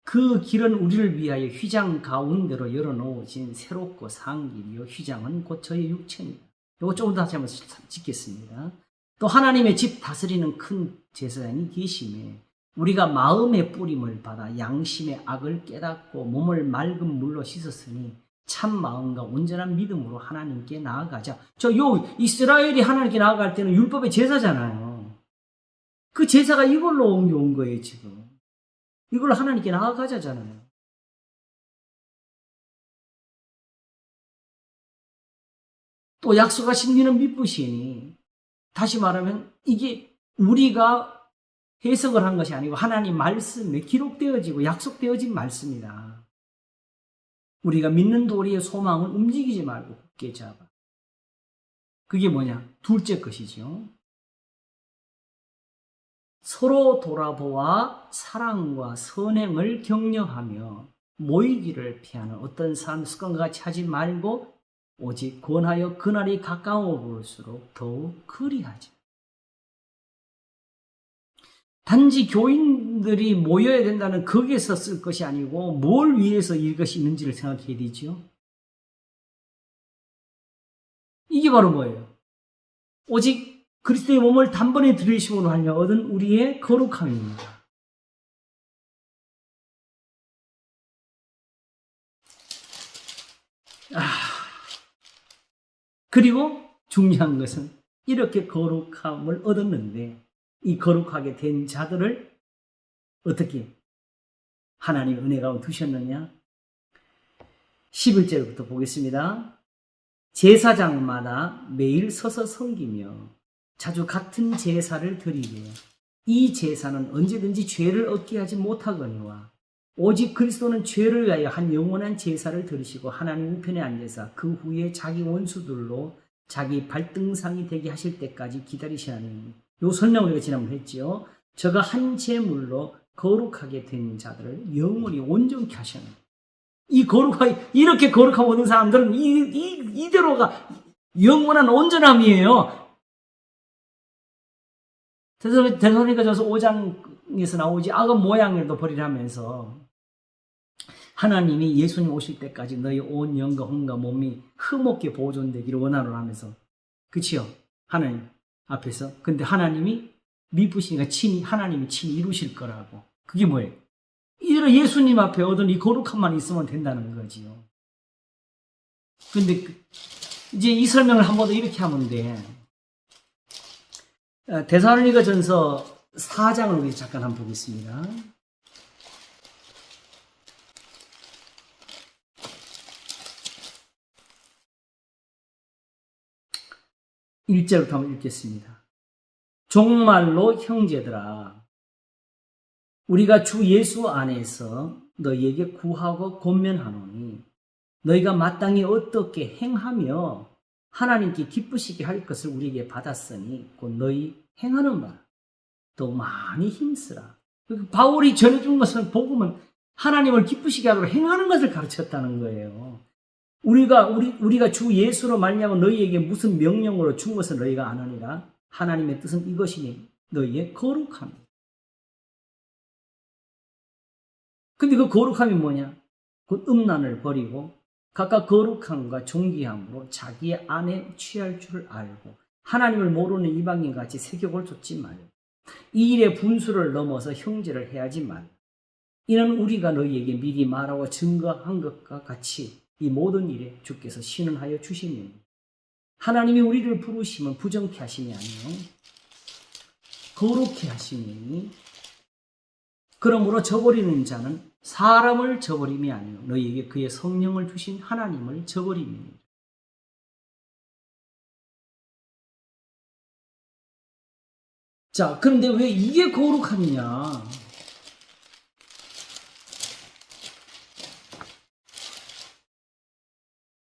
그 길은 우리를 위하여 휘장 가운데로 열어놓으신 새롭고 산 길이요 휘장은 곧 저의 육체니라. 이거 조금 다시 한번 짓겠습니다. 또 하나님의 집 다스리는 큰 제사장이 계심에 우리가 마음의 뿌림을 받아 양심의 악을 깨닫고 몸을 맑은 물로 씻었으니 참 마음과 온전한 믿음으로 하나님께 나아가자. 이스라엘이 하나님께 나아갈 때는 율법의 제사잖아요. 그 제사가 이걸로 온 거예요, 지금. 이걸로 하나님께 나아가자잖아요. 또 약속하신 이는 믿으시니, 다시 말하면 이게 우리가 해석을 한 것이 아니고 하나님 말씀에 기록되어지고 약속되어진 말씀이다. 우리가 믿는 도리의 소망은 움직이지 말고 굳게 잡아. 그게 뭐냐? 둘째 것이죠. 서로 돌아보아 사랑과 선행을 격려하며 모이기를 피하는 어떤 사람 습관과 같이 하지 말고 오직 권하여 그날이 가까워 볼수록 더욱 그리하자. 단지 교인들이 모여야 된다는 거기에서 쓸 것이 아니고 뭘 위해서 이것이 있는지를 생각해야 되죠. 이게 바로 뭐예요? 오직 그리스도의 몸을 단번에 들이심으로 하며 얻은 우리의 거룩함입니다. 그리고 중요한 것은 이렇게 거룩함을 얻었는데 이 거룩하게 된 자들을 어떻게 하나님 은혜 가운데 두셨느냐? 11절부터 보겠습니다. 제사장마다 매일 서서 섬기며 자주 같은 제사를 드리되 이 제사는 언제든지 죄를 얻게 하지 못하거니와 오직 그리스도는 죄를 위하여 한 영원한 제사를 드리시고 하나님 우편에 앉으사 그 후에 자기 원수들로 자기 발등상이 되게 하실 때까지 기다리시나니, 요 설명 우리가 지난번에 했지요. 저가 한 제물로 거룩하게 된 자들을 영원히 온전케 하시는, 이 거룩하게, 이렇게 거룩함 얻은 사람들은 이대로가 영원한 온전함이에요. 데살로니가전서 5장에서 나오지, 악한 모양을도 버리라면서 하나님이 예수님 오실 때까지 너희 온 영과 혼과 몸이 흠없게 보존되기를 원하노라 하면서, 그치요? 하나님 앞에서. 근데 하나님이 미쁘시니까 하나님이 친히 이루실 거라고. 그게 뭐예요? 이대로 예수님 앞에 얻은 이 거룩함만 있으면 된다는 거지요. 근데 이제 이 설명을 한 번 더 이렇게 하면 돼. 데살로니가전서 4장을 우리 잠깐 한번 보겠습니다. 1절부터 한번 읽겠습니다. 정말로 형제들아, 우리가 주 예수 안에서 너희에게 구하고 권면하노니 너희가 마땅히 어떻게 행하며 하나님께 기쁘시게 할 것을 우리에게 받았으니 곧 너희 행하는 바 더 많이 힘쓰라. 바울이 전해준 것은 복음은 하나님을 기쁘시게 하도록 행하는 것을 가르쳤다는 거예요. 우리가 주 예수로 말미암아 너희에게 무슨 명령으로 준 것을 너희가 아느니라. 하나님의 뜻은 이것이니 너희의 거룩함이다. 근데 그 거룩함이 뭐냐? 곧 음란을 버리고 각각 거룩함과 존귀함으로 자기의 안에 취할 줄 알고 하나님을 모르는 이방인같이 세격을 좇지 말고 이 일의 분수를 넘어서 형제를 해하지 말고 이는 우리가 너희에게 미리 말하고 증거한 것과 같이 이 모든 일에 주께서 신원하여 주시니 하나님이 우리를 부르시면 부정케 하심이 아니요 거룩케 하시니 그러므로 저버리는 자는 사람을 저버림이 아니요 너희에게 그의 성령을 주신 하나님을 저버림이니. 자, 그런데 왜 이게 거룩함이냐?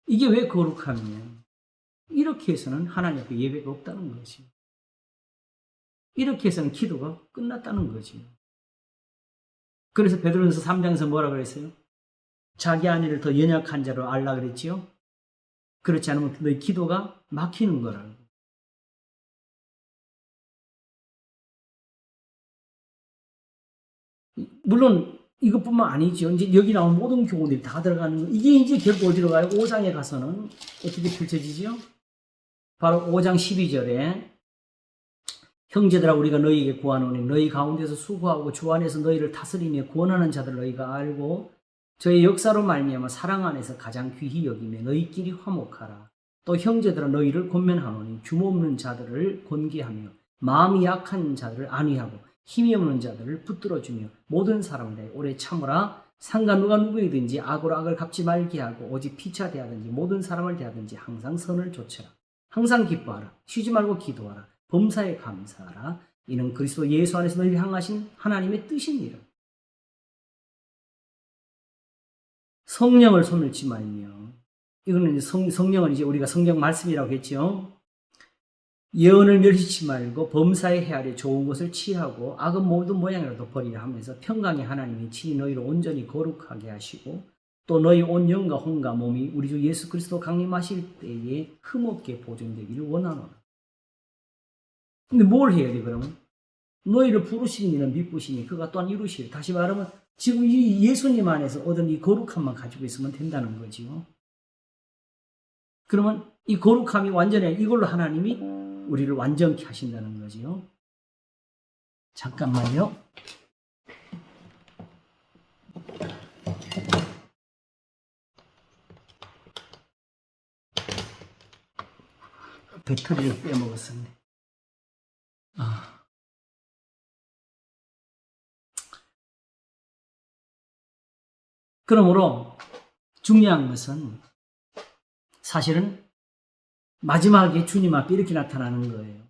이게 왜 거룩함이냐? 이렇게 해서는 하나님 앞에 예배가 없다는 거지. 이렇게 해서는 기도가 끝났다는 거지. 그래서 베드로전서 3장에서 뭐라 그랬어요? 자기 안위를 더 연약한 자로 알라 그랬지요? 그렇지 않으면 너희 기도가 막히는 거라고. 물론 이것뿐만 아니죠. 이제 여기 나온 모든 교훈들이 다 들어가는 거. 이게 이제 결국 어디로 가요? 5장에 가서는 어떻게 펼쳐지지요? 바로 5장 12절에 형제들아 우리가 너희에게 구하노니 너희 가운데서 수고하고 주 안에서 너희를 다스리며 구원하는 자들 너희가 알고 저의 역사로 말미암아 사랑 안에서 가장 귀히 여기며 너희끼리 화목하라. 또 형제들아 너희를 권면하노니 주모없는 자들을 권계하며 마음이 약한 자들을 안위하고 힘이 없는 자들을 붙들어주며 모든 사람을 대하여 오래 참으라. 상가 누가 누구이든지 악으로 악을 갚지 말게 하고 오직 피차 대하든지 모든 사람을 대하든지 항상 선을 조쳐라. 항상 기뻐하라. 쉬지 말고 기도하라. 범사에 감사하라. 이는 그리스도 예수 안에서 너희를 향하신 하나님의 뜻이니라. 성령을 소멸치 말며, 이거는 성령은 이제 우리가 성경 말씀이라고 했죠. 예언을 멸시치 말고 범사에 헤아려 좋은 것을 취하고 악은 모든 모양이라도 버리라 하면서 평강의 하나님이 친히 너희를 온전히 거룩하게 하시고 또 너희 온 영과 혼과 몸이 우리 주 예수 그리스도 강림하실 때에 흠없게 보존되기를 원하노라. 근데 뭘 해야 돼 그러면? 너희를 부르신 이는 미쁘시니 그가 또한 이루시리. 다시 말하면 지금 이 예수님 안에서 얻은 이 거룩함만 가지고 있으면 된다는 거지요. 그러면 이 거룩함이 완전해. 이걸로 하나님이 우리를 완전케 하신다는 거지요. 잠깐만요. 배터리를 빼먹었었네. 그러므로 중요한 것은 사실은 마지막에 주님 앞에 이렇게 나타나는 거예요.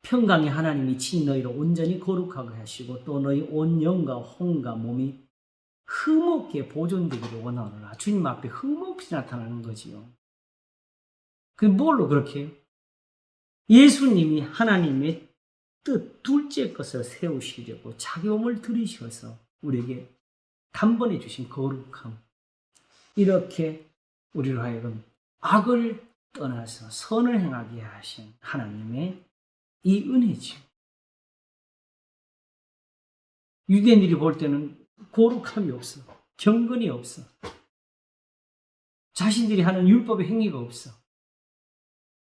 평강의 하나님이 친히 너희를 온전히 거룩하게 하시고 또 너희 온 영과 혼과 몸이 흠없게 보존되기를 원하노라. 주님 앞에 흠없이 나타나는 거지요. 그게 뭘로 그렇게 해요? 예수님이 하나님의 뜻 둘째 것을 세우시려고 자기 몸을 들이셔서 우리에게 단번에 주신 거룩함. 이렇게 우리를 하여금 악을 떠나서 선을 행하게 하신 하나님의 이 은혜죠. 유대인들이 볼 때는 거룩함이 없어. 경건이 없어. 자신들이 하는 율법의 행위가 없어.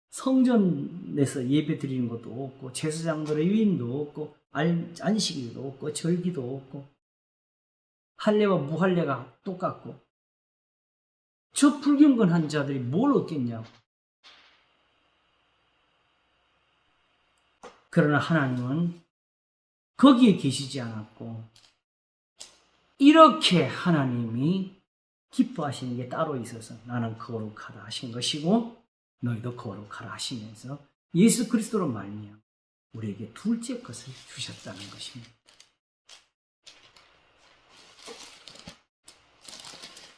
성전에서 예배 드리는 것도 없고 제사장들의 유인도 없고 안식일도 없고 절기도 없고 할례와 무할례가 똑같고 저 불경건한 자들이 뭘 얻겠냐고. 그러나 하나님은 거기에 계시지 않았고 이렇게 하나님이 기뻐하시는 게 따로 있어서 나는 거룩하다 하신 것이고 너희도 거룩하라 하시면서 예수 그리스도로 말미암아 우리에게 둘째 것을 주셨다는 것입니다.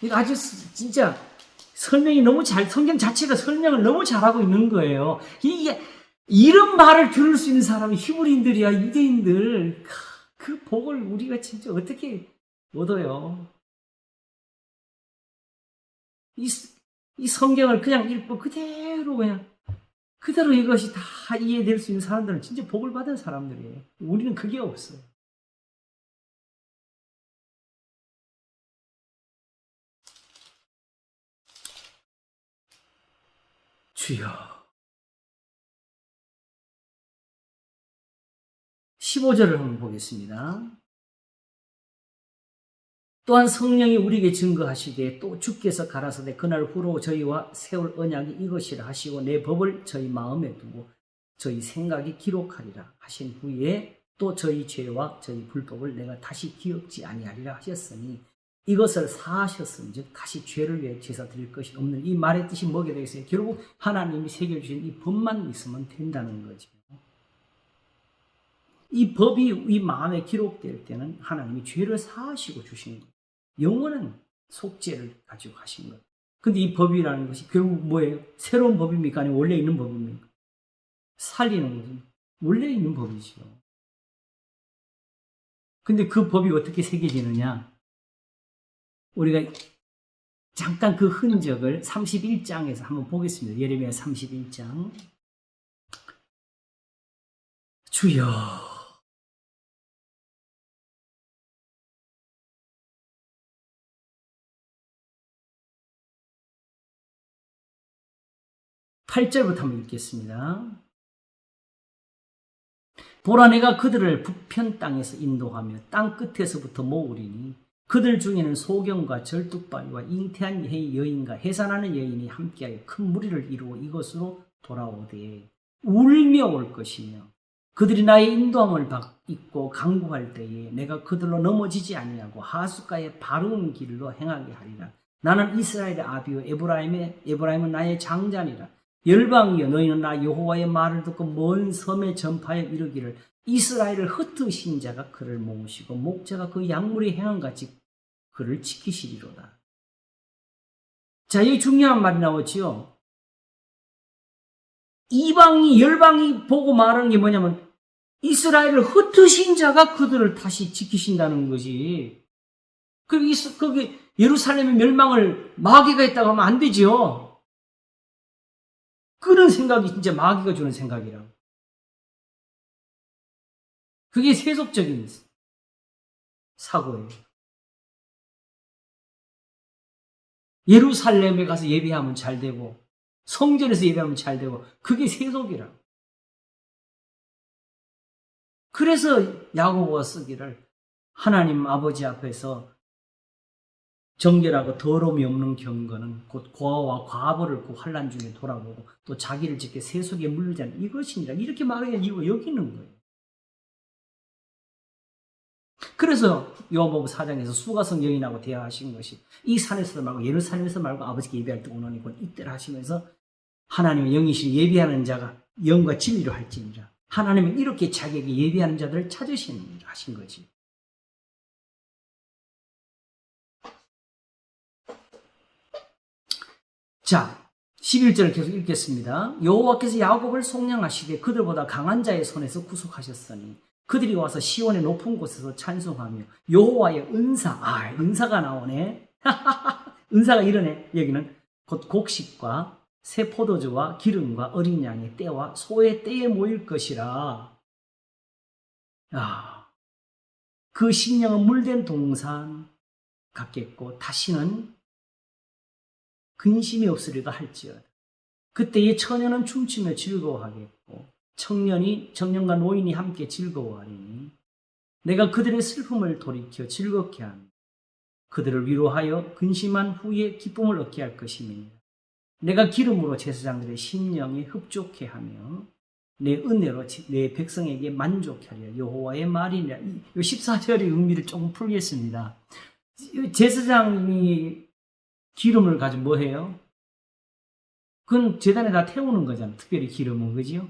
이거 아주 진짜 설명이 너무 성경 자체가 설명을 너무 잘하고 있는 거예요. 이게 이런 말을 들을 수 있는 사람이 히브리인들이야, 유대인들. 그 복을 우리가 진짜 어떻게 얻어요? 이 성경을 그냥 읽고 그대로 이것이 다 이해될 수 있는 사람들은 진짜 복을 받은 사람들이에요. 우리는 그게 없어요. 주여. 15절을 한번 보겠습니다. 또한 성령이 우리에게 증거하시되 또 주께서 가라사대 그날 후로 저희와 세울 언약이 이것이라 하시고 내 법을 저희 마음에 두고 저희 생각이 기록하리라 하신 후에 또 저희 죄와 저희 불법을 내가 다시 기억지 아니하리라 하셨으니 이것을 사하셨은즉 다시 죄를 위해 제사 드릴 것이 없는 이 말의 뜻이 뭐게 되겠어요? 결국 하나님이 새겨주신 이 법만 있으면 된다는 거죠. 이 법이 이 마음에 기록될 때는 하나님이 죄를 사하시고 주신 거예요. 영원한 속죄를 가지고 하신 거예요. 근데 이 법이라는 것이 결국 뭐예요? 새로운 법입니까? 아니면 원래 있는 법입니까? 살리는 거죠. 원래 있는 법이죠. 근데 그 법이 어떻게 새겨지느냐? 우리가 잠깐 그 흔적을 31장에서 한번 보겠습니다. 예레미야 31장. 주여. 8절부터 한번 읽겠습니다. 보라 내가 그들을 북편 땅에서 인도하며 땅 끝에서부터 모으리니 그들 중에는 소경과 절뚝발이와 잉태한 여인과 해산하는 여인이 함께하여 큰 무리를 이루어 이곳으로 돌아오되 울며 올 것이며 그들이 나의 인도함을 받고 강구할 때에 내가 그들로 넘어지지 아니하고 하숫가의 바른 길로 행하게 하리라. 나는 이스라엘의 아비요 에브라임은 나의 장자니라. 열방이여 너희는 나 여호와의 말을 듣고 먼 섬에 전파하여 이르기를 이스라엘을 흩으신 자가 그를 모으시고 목자가 그 양물이 행한 같이 그를 지키시리로다. 자, 여기 중요한 말이 나오지요. 이방이 열방이 보고 말하는 게 뭐냐면 이스라엘을 흩으신 자가 그들을 다시 지키신다는 거지. 거기 예루살렘의 멸망을 마귀가 했다고 하면 안 되죠. 그런 생각이 진짜 마귀가 주는 생각이라고. 그게 세속적인 사고예요. 예루살렘에 가서 예배하면 잘 되고 성전에서 예배하면 잘 되고 그게 세속이라고. 그래서 야고보가 쓰기를 하나님 아버지 앞에서 정결하고 더러움이 없는 경건은 곧 고아와 과부를 그 환난 중에 돌아보고 또 자기를 지켜 세속에 물리지 않는 이것이니라. 이렇게 말하는 이유가 여기 있는 거예요. 그래서 요한복음 4장에서 수가성 여인하고 대화하신 것이 이 산에서 말고 예루살렘에서 말고 아버지께 예배할 때 오노니 곧 이때를 하시면서 하나님의 영이신 예배하는 자가 영과 진리로 할지니라. 하나님은 이렇게 자기에게 예배하는 자들을 찾으시는 하신 거지. 자, 11절을 계속 읽겠습니다. 여호와께서 야곱을 속량하시되 그들보다 강한 자의 손에서 구속하셨으니 그들이 와서 시온의 높은 곳에서 찬송하며 여호와의 은사가 나오네. 은사가 이러네. 여기는 곧 곡식과 새 포도주와 기름과 어린 양의 때와 소의 때에 모일 것이라. 그 심령은 물된 동산 같겠고 다시는 근심이 없으리다 할지어다. 그때의 처녀는 춤추며 즐거워하겠고 청년과 노인이 함께 즐거워하리니 내가 그들의 슬픔을 돌이켜 즐겁게 하며 그들을 위로하여 근심한 후에 기쁨을 얻게 할 것이니 내가 기름으로 제사장들의 심령에 흡족해 하며 내 은혜로 내 백성에게 만족해 하려 여호와의 말이니라. 14절의 의미를 조금 풀겠습니다. 제사장이 기름을 가지고 뭐 해요? 그건 제단에다 태우는 거잖아. 특별히 기름은, 그지요?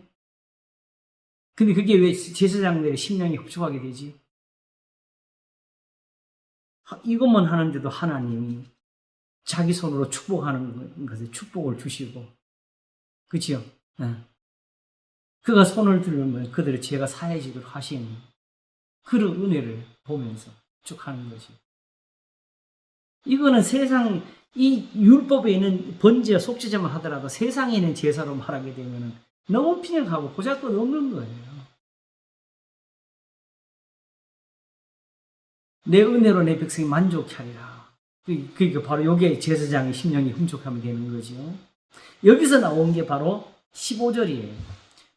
근데 그게 왜 제사장들의 심령이 흡족하게 되지? 이것만 하는데도 하나님이 자기 손으로 축복하는 것에 축복을 주시고, 그치요? 그가 손을 들면 그들의 죄가 사해지도록 하시는 그런 은혜를 보면서 쭉 하는 거지. 이거는 이 율법에 있는 번제와 속죄제만 하더라도 세상에 있는 제사로 말하게 되면 너무 빈약하고 보잘것없는 거예요. 내 은혜로 내 백성이 만족해 하리라. 그러니까 바로 여기에 제사장의 심령이 흠족하면 되는 거죠. 여기서 나온 게 바로 15절이에요.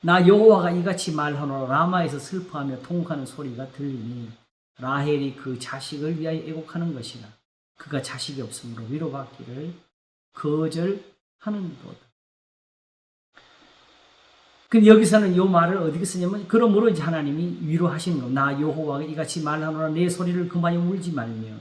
나 여호와가 이같이 말하노라. 라마에서 슬퍼하며 통곡하는 소리가 들리니 라헬이 그 자식을 위하여 애곡하는 것이라. 그가 자식이 없으므로 위로받기를 거절하는도다. 근데 여기서는 이 말을 어디에 쓰냐면 그러므로 이제 하나님이 위로하시는 겁니다. 나 여호와가 이같이 말하노라. 내 소리를 그만히 울지 말며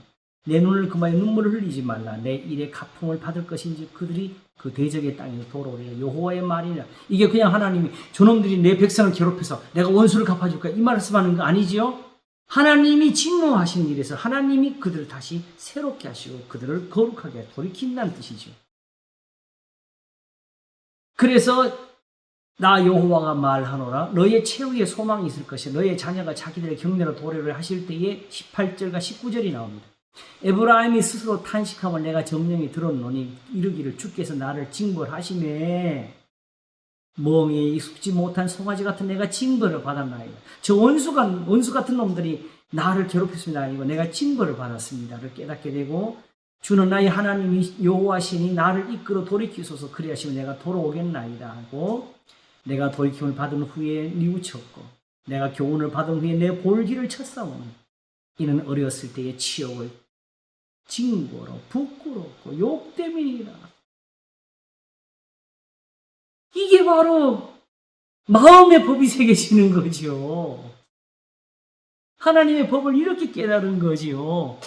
내 눈을 금하여 눈물을 흘리지 말라. 내 일의 가품을 받을 것인지 그들이 그 대적의 땅에서 돌아오리라. 여호와의 말이라. 이게 그냥 하나님이 저놈들이 내 백성을 괴롭혀서 내가 원수를 갚아줄까 이 말씀하는 거 아니지요? 하나님이 진노하신 일에서 하나님이 그들을 다시 새롭게 하시고 그들을 거룩하게 돌이킨다는 뜻이죠. 그래서 나 여호와가 말하노라. 너의 최후의 소망이 있을 것이 너의 자녀가 자기들의 경내로 도래를 하실 때에 18절과 19절이 나옵니다. 에브라임이 스스로 탄식함을 내가 점령히 들었노니 이르기를 주께서 나를 징벌하시매 멍에 익숙지 못한 송아지 같은 내가 징벌을 받았나이다. 저 원수 같은 놈들이 나를 괴롭혔습니다. 아니고 내가 징벌을 받았습니다를 깨닫게 되고 주는 나의 하나님이 여호와시니 나를 이끌어 돌이키소서 그리하시면 내가 돌아오겠나이다 하고 내가 돌이킴을 받은 후에 뉘우쳤고 내가 교훈을 받은 후에 내 볼기를 쳤사오니 이는 어렸을 때의 치욕을 징고로 부끄럽고 욕됨이니라. 이게 바로 마음의 법이 새겨지는 거죠. 하나님의 법을 이렇게 깨달은 거지요.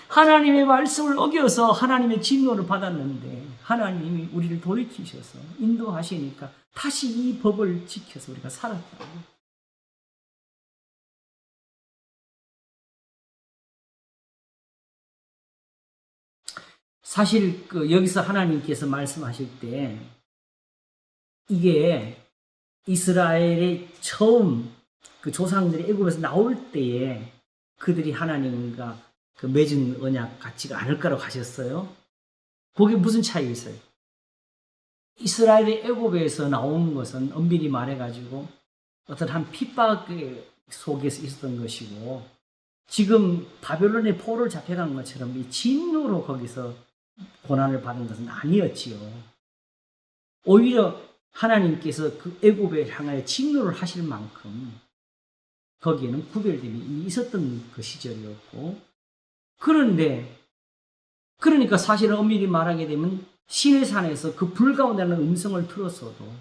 하나님의 말씀을 어겨서 하나님의 진노를 받았는데 하나님이 우리를 돌이키셔서 인도하시니까 다시 이 법을 지켜서 우리가 살았다고. 사실 여기서 하나님께서 말씀하실 때 이게 이스라엘의 처음 그 조상들이 애굽에서 나올 때에 그들이 하나님과 그 맺은 언약 같지가 않을까라고 하셨어요. 거기에 무슨 차이가 있어요? 이스라엘이 애굽에서 나온 것은 엄밀히 말해가지고 어떤 한 핍박 속에서 있었던 것이고 지금 바벨론의 포로를 잡혀간 것처럼 이 진노로 거기서 고난을 받은 것은 아니었지요. 오히려 하나님께서 그 애굽에 향하여 진노를 하실 만큼 거기에는 구별됨이 이미 있었던 그 시절이었고 그런데 그러니까 사실은 엄밀히 말하게 되면 시내산에서 그 불 가운데 나는 음성을 들었어도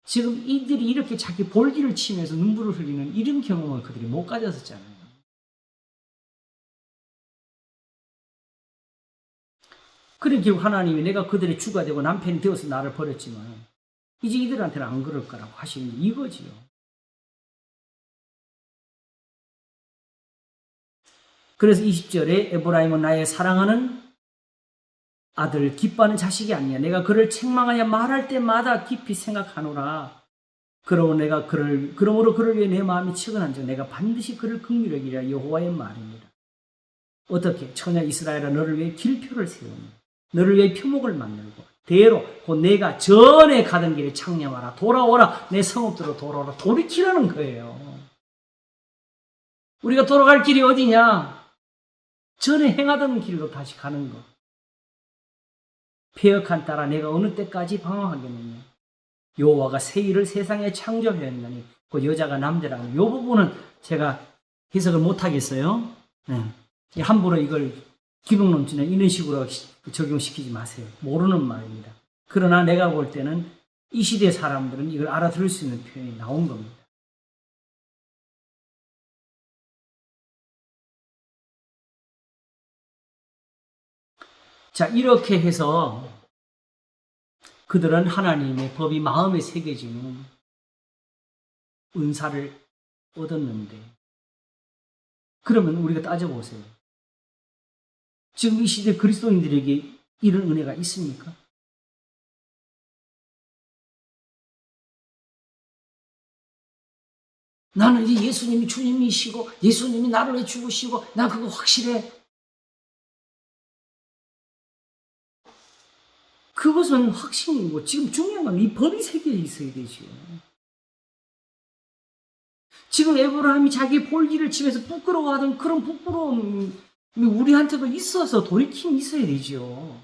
지금 이들이 이렇게 자기 볼기를 치면서 눈물을 흘리는 이런 경험을 그들이 못 가졌었잖아요. 그래 결국 하나님이 내가 그들의 주가 되고 남편이 되어서 나를 버렸지만 이제 이들한테는 안 그럴 거라고 하시는 게 이거지요. 그래서 20절에 에브라임은 나의 사랑하는 아들 기뻐하는 자식이 아니야. 내가 그를 책망하여 말할 때마다 깊이 생각하노라. 그러므로 그를 위해 내 마음이 측은한즉 내가 반드시 그를 긍휼히 여기리라. 여호와의 말입니다. 어떻게 처녀 이스라엘아 너를 위해 길표를 세우니 너를 위해 표목을 만들고 대로 곧 내가 전에 가던 길에 창념하라. 돌아오라. 내 성읍대로 돌아오라. 돌이키라는 거예요. 우리가 돌아갈 길이 어디냐? 전에 행하던 길로 다시 가는 거. 폐역한 딸아 내가 어느 때까지 방황하겠느냐. 여호와가 새 일을 세상에 창조하였느니 그 여자가 남자라는 이 부분은 제가 해석을 못하겠어요. 네. 함부로 이걸 기독론지는 이런 식으로 적용시키지 마세요. 모르는 말입니다. 그러나 내가 볼 때는 이 시대 사람들은 이걸 알아들을 수 있는 표현이 나온 겁니다. 자, 이렇게 해서 그들은 하나님의 법이 마음에 새겨지는 은사를 얻었는데 그러면 우리가 따져보세요. 지금 이 시대 그리스도인들에게 이런 은혜가 있습니까? 나는 이제 예수님이 주님이시고 예수님이 나를 왜 죽으시고 나 그거 확실해. 그것은 확신이고 지금 중요한 건 이 법이 새겨져 있어야 되죠. 지금 에브라임이 자기 볼기를 치면서 부끄러워하던 그런 부끄러움이 우리한테도 있어서 돌이킴이 있어야 되죠.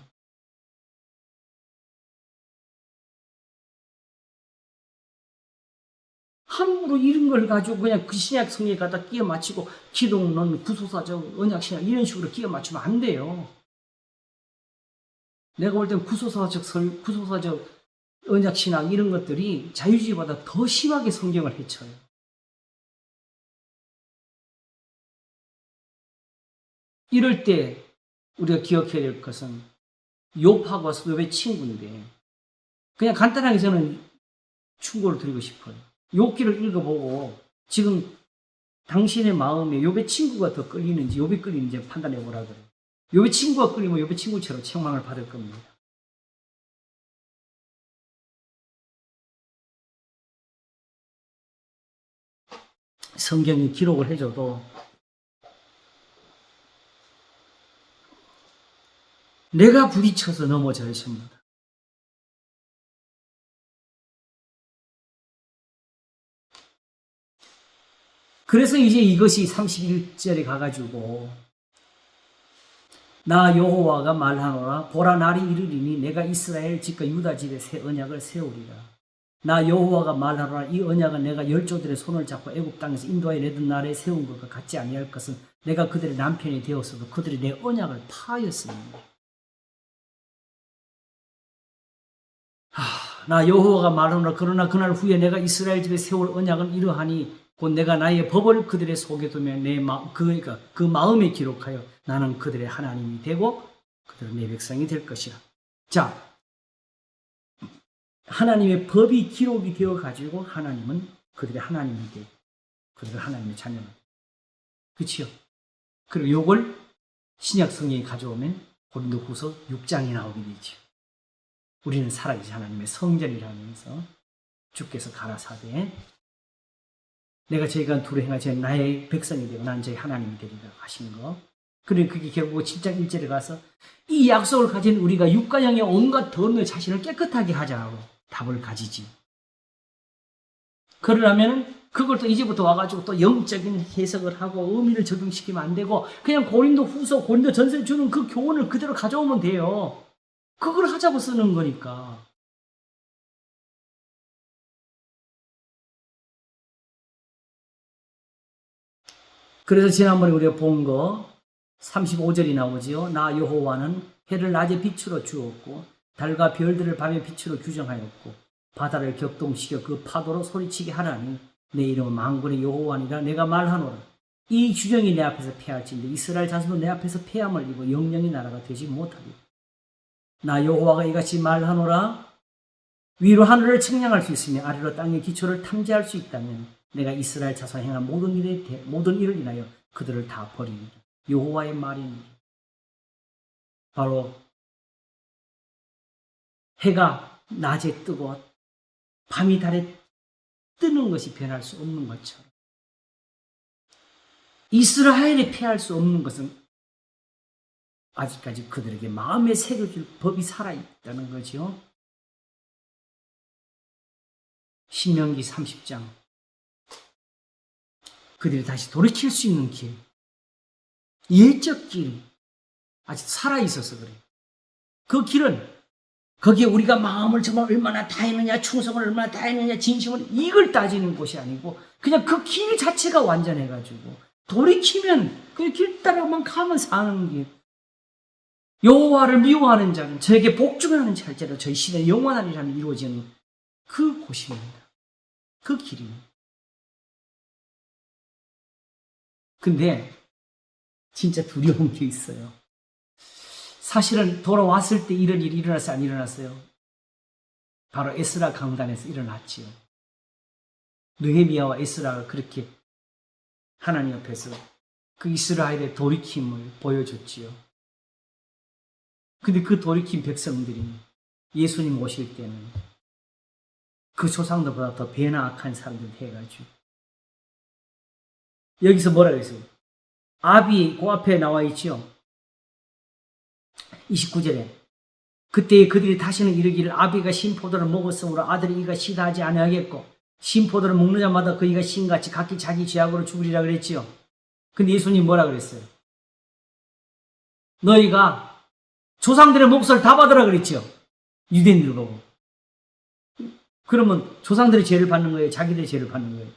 함부로 이런 걸 가지고 그냥 그 신약 성경에 갖다 끼워 맞추고 기독론, 구소사적, 언약신약 이런 식으로 끼워 맞추면 안 돼요. 내가 볼 땐 구소사적 언약신학 이런 것들이 자유주의보다 더 심하게 성경을 해쳐요. 이럴 때 우리가 기억해야 될 것은 욥하고 욥의 친구인데 그냥 간단하게 저는 충고를 드리고 싶어요. 욥기를 읽어보고 지금 당신의 마음에 욥의 친구가 더 끌리는지 욥이 끌리는지 판단해 보라 그래요. 욥의 친구가 끌리면 욥의 친구처럼 책망을 받을 겁니다. 성경이 기록을 해줘도 내가 부딪혀서 넘어져야 합니다. 그래서 이제 이것이 31절에 가가지고 나 여호와가 말하노라 보라 날이 이르리니 내가 이스라엘 집과 유다 집에 새 언약을 세우리라. 나 여호와가 말하노라 이 언약은 내가 열조들의 손을 잡고 애굽 땅에서 인도하여 내던 날에 세운 것과 같지 아니할 것은 내가 그들의 남편이 되었어도 그들이 내 언약을 파하였습니다. 나 여호와가 말하노라 그러나 그날 후에 내가 이스라엘 집에 세울 언약은 이러하니 곧 내가 나의 법을 그들의 속에 두며 그 마음에 기록하여 나는 그들의 하나님이 되고 그들은 내 백성이 될 것이라. 자, 하나님의 법이 기록이 되어 가지고 하나님은 그들의 하나님이 되고 그들은 하나님의 자녀가 되고 그렇죠? 그리고 이걸 신약 성경에 가져오면 고린도후서 6장이 나오게 되죠. 우리는 살아계신 하나님의 성전이라면서 주께서 가라사대 내가 저희가 두루 행하여 나의 백성이 되고 나는 저희 하나님이 되리라 하신 거. 그리고 그게 결국 7장 1절에 가서 이 약속을 가진 우리가 육가형의 온갖 더러운 자신을 깨끗하게 하자고 답을 가지지. 그러려면 그걸 또 이제부터 와가지고 또 영적인 해석을 하고 의미를 적용시키면 안 되고 그냥 고린도 후서 고린도 전서에 주는 그 교훈을 그대로 가져오면 돼요. 그걸 하자고 쓰는 거니까. 그래서 지난번에 우리가 본 거 35절이 나오지요. 나 여호와는 해를 낮에 빛으로 주었고 달과 별들을 밤에 빛으로 규정하였고 바다를 격동시켜 그 파도로 소리치게 하라니 내 이름은 만군의 여호와니라 내가 말하노라. 이 주정이 내 앞에서 패할진데 이스라엘 자손도 내 앞에서 패함을 입어 영영이 나라가 되지 못하리라. 나 여호와가 이같이 말하노라. 위로 하늘을 측량할 수 있으며 아래로 땅의 기초를 탐지할 수 있다면 내가 이스라엘 자손 행한 모든 일을 인하여 그들을 다 버리리라. 여호와의 말이니 바로 해가 낮에 뜨고 밤이 달에 뜨는 것이 변할 수 없는 것처럼 이스라엘이 패할 수 없는 것은 아직까지 그들에게 마음에 새겨줄 법이 살아있다는 거죠. 신명기 30장 그들이 다시 돌이킬 수 있는 길, 예적 길이 아직 살아있어서 그래요. 그 길은 거기에 우리가 마음을 정말 얼마나 다했느냐, 충성을 얼마나 다했느냐, 진심을 이걸 따지는 곳이 아니고 그냥 그 길 자체가 완전해가지고 돌이키면 그 길 따라만 가면 사는 길. 여호와를 미워하는 자는 저에게 복종하는 자로 저희 시대의 영원한 일함이 이루어지는 그 곳입니다. 그 길입니다. 근데 진짜 두려운 게 있어요. 사실은 돌아왔을 때 이런 일이 일어났어요? 안 일어났어요? 바로 에스라 강단에서 일어났지요. 느헤미야와 에스라가 그렇게 하나님 앞에서 그 이스라엘의 돌이킴을 보여줬지요. 근데 그 돌이킨 백성들이 예수님 오실 때는 그 조상들보다 더 배나 악한 사람들 해가지고 여기서 뭐라고 했어요? 아비 그 앞에 나와 있죠. 29절에 그때 그들이 다시는 이르기를 아비가 신포도를 먹었으므로 아들이 이가 시다하지 아니하겠고 신포도를 먹는 자마다 그이가 신같이 각기 자기 죄악으로 죽으리라 그랬지요. 근데 예수님 뭐라 그랬어요? 너희가 조상들의 몫을 다 받으라 그랬지요. 유대인들 보고. 그러면 조상들의 죄를 받는 거예요? 자기들의 죄를 받는 거예요?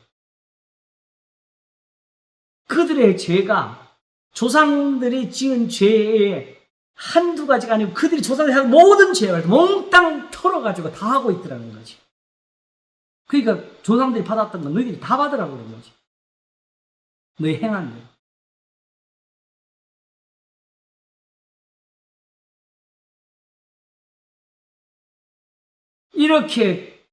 그들의 죄가 조상들이 지은 죄의 한두 가지가 아니고 그들이 조상들이 한 모든 죄를 몽땅 털어가지고 다 하고 있더라는 거지. 그러니까 조상들이 받았던 건 너희들이 다 받으라고 그런 거지. 너희 행한 일. 이렇게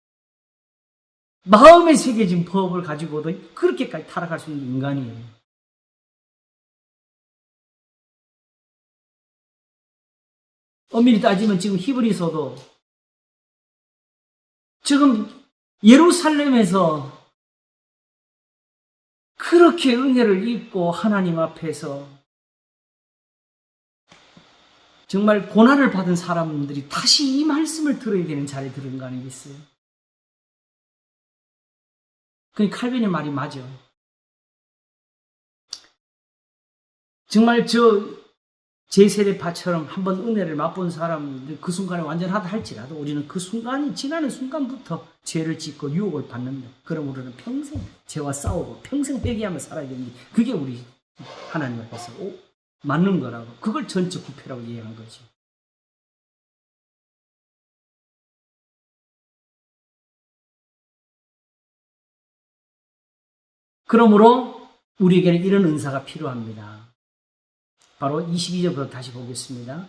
마음에 새겨진 법을 가지고도 그렇게까지 타락할 수 있는 인간이에요. 엄밀히 따지면 지금 히브리서도 지금 예루살렘에서 그렇게 은혜를 입고 하나님 앞에서 정말 고난을 받은 사람들이 다시 이 말씀을 들어야 되는 자리에 들은 거 아니겠어요? 그 칼빈의 말이 맞아. 정말 제 세례파처럼 한번 은혜를 맛본 사람들 그 순간에 완전하다 할지라도 우리는 그 순간이 지나는 순간부터 죄를 짓고 유혹을 받는다. 그럼 우리는 평생 죄와 싸우고 평생 회개하며 살아야 되는데 그게 우리 하나님 앞에서 맞는 거라고. 그걸 전적 부패라고 이해한 거죠. 그러므로 우리에게는 이런 은사가 필요합니다. 바로 22절부터 다시 보겠습니다.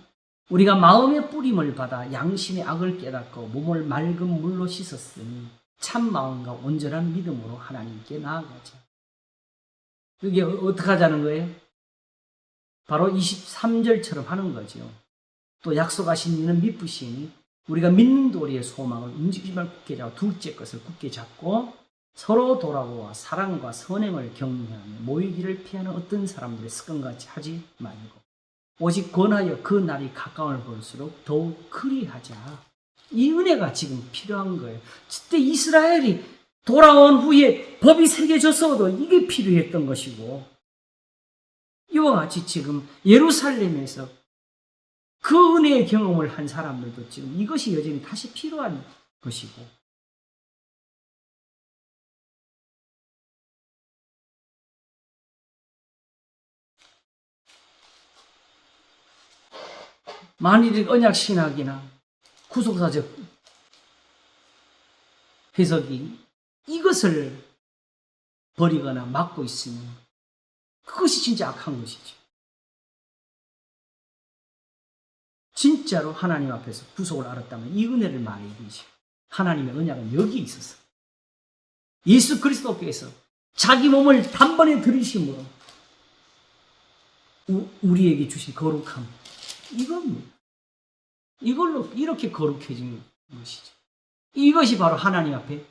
우리가 마음의 뿌림을 받아 양심의 악을 깨닫고 몸을 맑은 물로 씻었으니 참 마음과 온전한 믿음으로 하나님께 나아가자. 그게 어떻게 하자는 거예요? 바로 23절처럼 하는 거죠. 또 약속하신 이는 미쁘시니 우리가 믿는 도리의 소망을 움직이지 말고 굳게 잡고 둘째 것을 굳게 잡고 서로 돌아보아 사랑과 선행을 격려하며 모이기를 피하는 어떤 사람들의 습관같이 하지 말고 오직 권하여 그 날이 가까움을 볼수록 더욱 그리하자. 이 은혜가 지금 필요한 거예요. 그때 이스라엘이 돌아온 후에 법이 새겨졌어도 이게 필요했던 것이고 이와 같이 지금 예루살렘에서 그 은혜의 경험을 한 사람들도 지금 이것이 여전히 다시 필요한 것이고 만일 언약신학이나 구속사적 해석이 이것을 버리거나 막고 있으면 그것이 진짜 악한 것이죠. 진짜로 하나님 앞에서 구속을 알았다면 이 은혜를 말해야 되죠. 하나님의 언약은 여기에 있어서 예수 그리스도께서 자기 몸을 단번에 들이심으로 우리에게 주신 거룩함, 이겁니다. 이걸로 이렇게 거룩해진 것이죠. 이것이 바로 하나님 앞에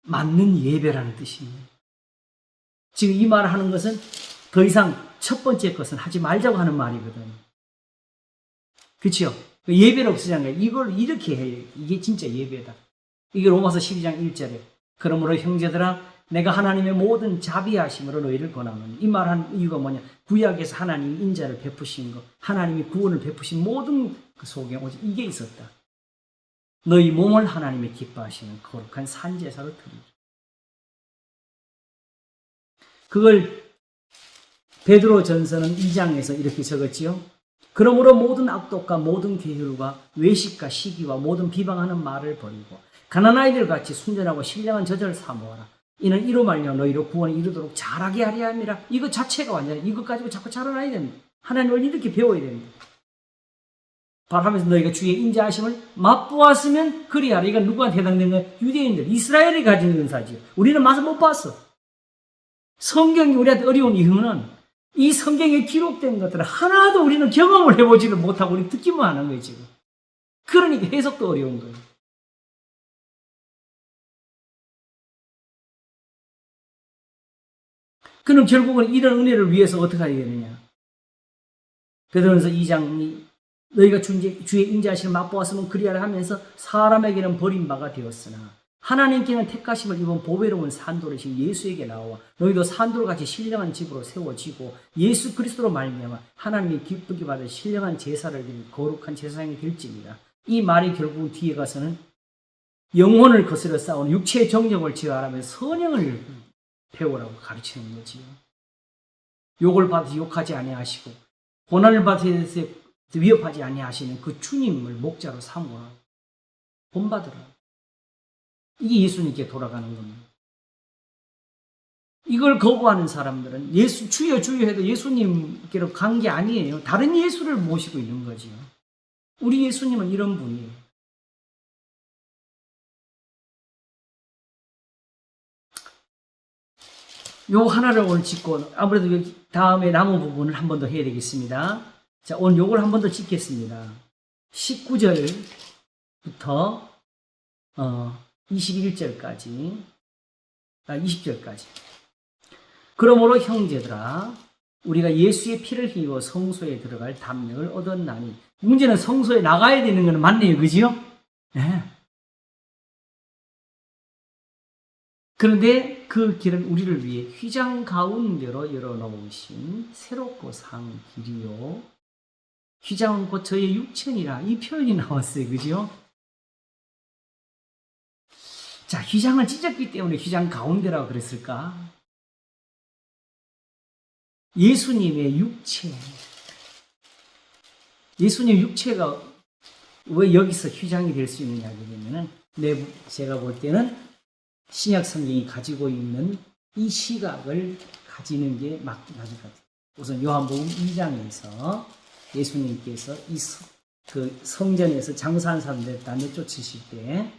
맞는 예배라는 뜻입니다. 지금 이 말을 하는 것은 더 이상 첫 번째 것은 하지 말자고 하는 말이거든요. 그렇죠? 예배를 없애자는 거예요. 이걸 이렇게 해요. 이게 진짜 예배다. 이게 로마서 12장 1절에 그러므로 형제들아 내가 하나님의 모든 자비하심으로 너희를 권하노니 이 말한 이유가 뭐냐? 구약에서 하나님이 인자를 베푸신 것, 하나님이 구원을 베푸신 모든 그 속에 오직 이게 있었다. 너희 몸을 하나님의 기뻐하시는 거룩한 산제사로 드리라. 그걸 베드로전서는 2장에서 이렇게 적었지요. 그러므로 모든 악독과 모든 계율과 외식과 시기와 모든 비방하는 말을 버리고 가난아이들 같이 순전하고 신령한 저절을 사모하라. 이는 이로 말미암아 너희로 구원에 이르도록 잘하게 하려 함이라. 이거 자체가 완전히 이것 가지고 자꾸 자라나야 됩니다. 하나님을 이렇게 배워야 됩니다. 바라면서 너희가 주의 인자하심을 맛보았으면 그리하라. 이건 누구한테 해당되는 거예요? 유대인들, 이스라엘이 가진 은사지요. 우리는 맛을 못 봤어. 성경이 우리한테 어려운 이유는 이 성경에 기록된 것들을 하나도 우리는 경험을 해보지를 못하고 우리 듣기만 하는 거예요, 지금. 그러니까 해석도 어려운 거예요. 그럼 결국은 이런 은혜를 위해서 어떻게 해야 되느냐? 베드로전서 2장이 너희가 주의 인자하심을 맛보았으면 그리하라 하면서 사람에게는 버림바가 되었으나 하나님께는 택하심을 입은 보배로운 산돌이신 예수에게 나와 너희도 산돌같이 신령한 집으로 세워지고 예수 그리스도로 말미암아 하나님이 기쁘게 받을 신령한 제사를 드린 거룩한 제사장이 될지니라. 이 말이 결국 뒤에 가서는 영혼을 거스려 싸우는 육체의 정욕을 제어하라며 선행을 배우라고 가르치는 거지요. 욕을 받아서 욕하지 아니하시고 고난을 받아서 위협하지 아니하시는 그 주님을 목자로 삼으라. 본받으라. 이게 예수님께 돌아가는 겁니다. 이걸 거부하는 사람들은 예수 주여 주여 해도 예수님께로 간 게 아니에요. 다른 예수를 모시고 있는 거지요. 우리 예수님은 이런 분이에요. 요 하나를 오늘 짚고 아무래도 다음에 남은 부분을 한 번 더 해야 되겠습니다. 자, 오늘 요걸 한 번 더 짚겠습니다. 19절부터 21절까지 20절까지. 그러므로 형제들아 우리가 예수의 피를 흘리고 성소에 들어갈 담력을 얻었나니. 문제는 성소에 나가야 되는 건 맞네요. 그지요? 네. 그런데 그 길은 우리를 위해 휘장 가운데로 열어놓으신 새롭고 산 길이요. 휘장은 곧 저의 육천이라 이 표현이 나왔어요. 그죠? 자, 휘장을 찢었기 때문에 휘장 가운데라고 그랬을까? 예수님의 육체. 예수님 육체가 왜 여기서 휘장이 될 수 있느냐 그러면은 제가 볼 때는 신약 성경이 가지고 있는 이 시각을 가지는 게 맞을 것 같아요. 우선 요한복음 2장에서 예수님께서 그 성전에서 장사한 사람들 다 내쫓으실 때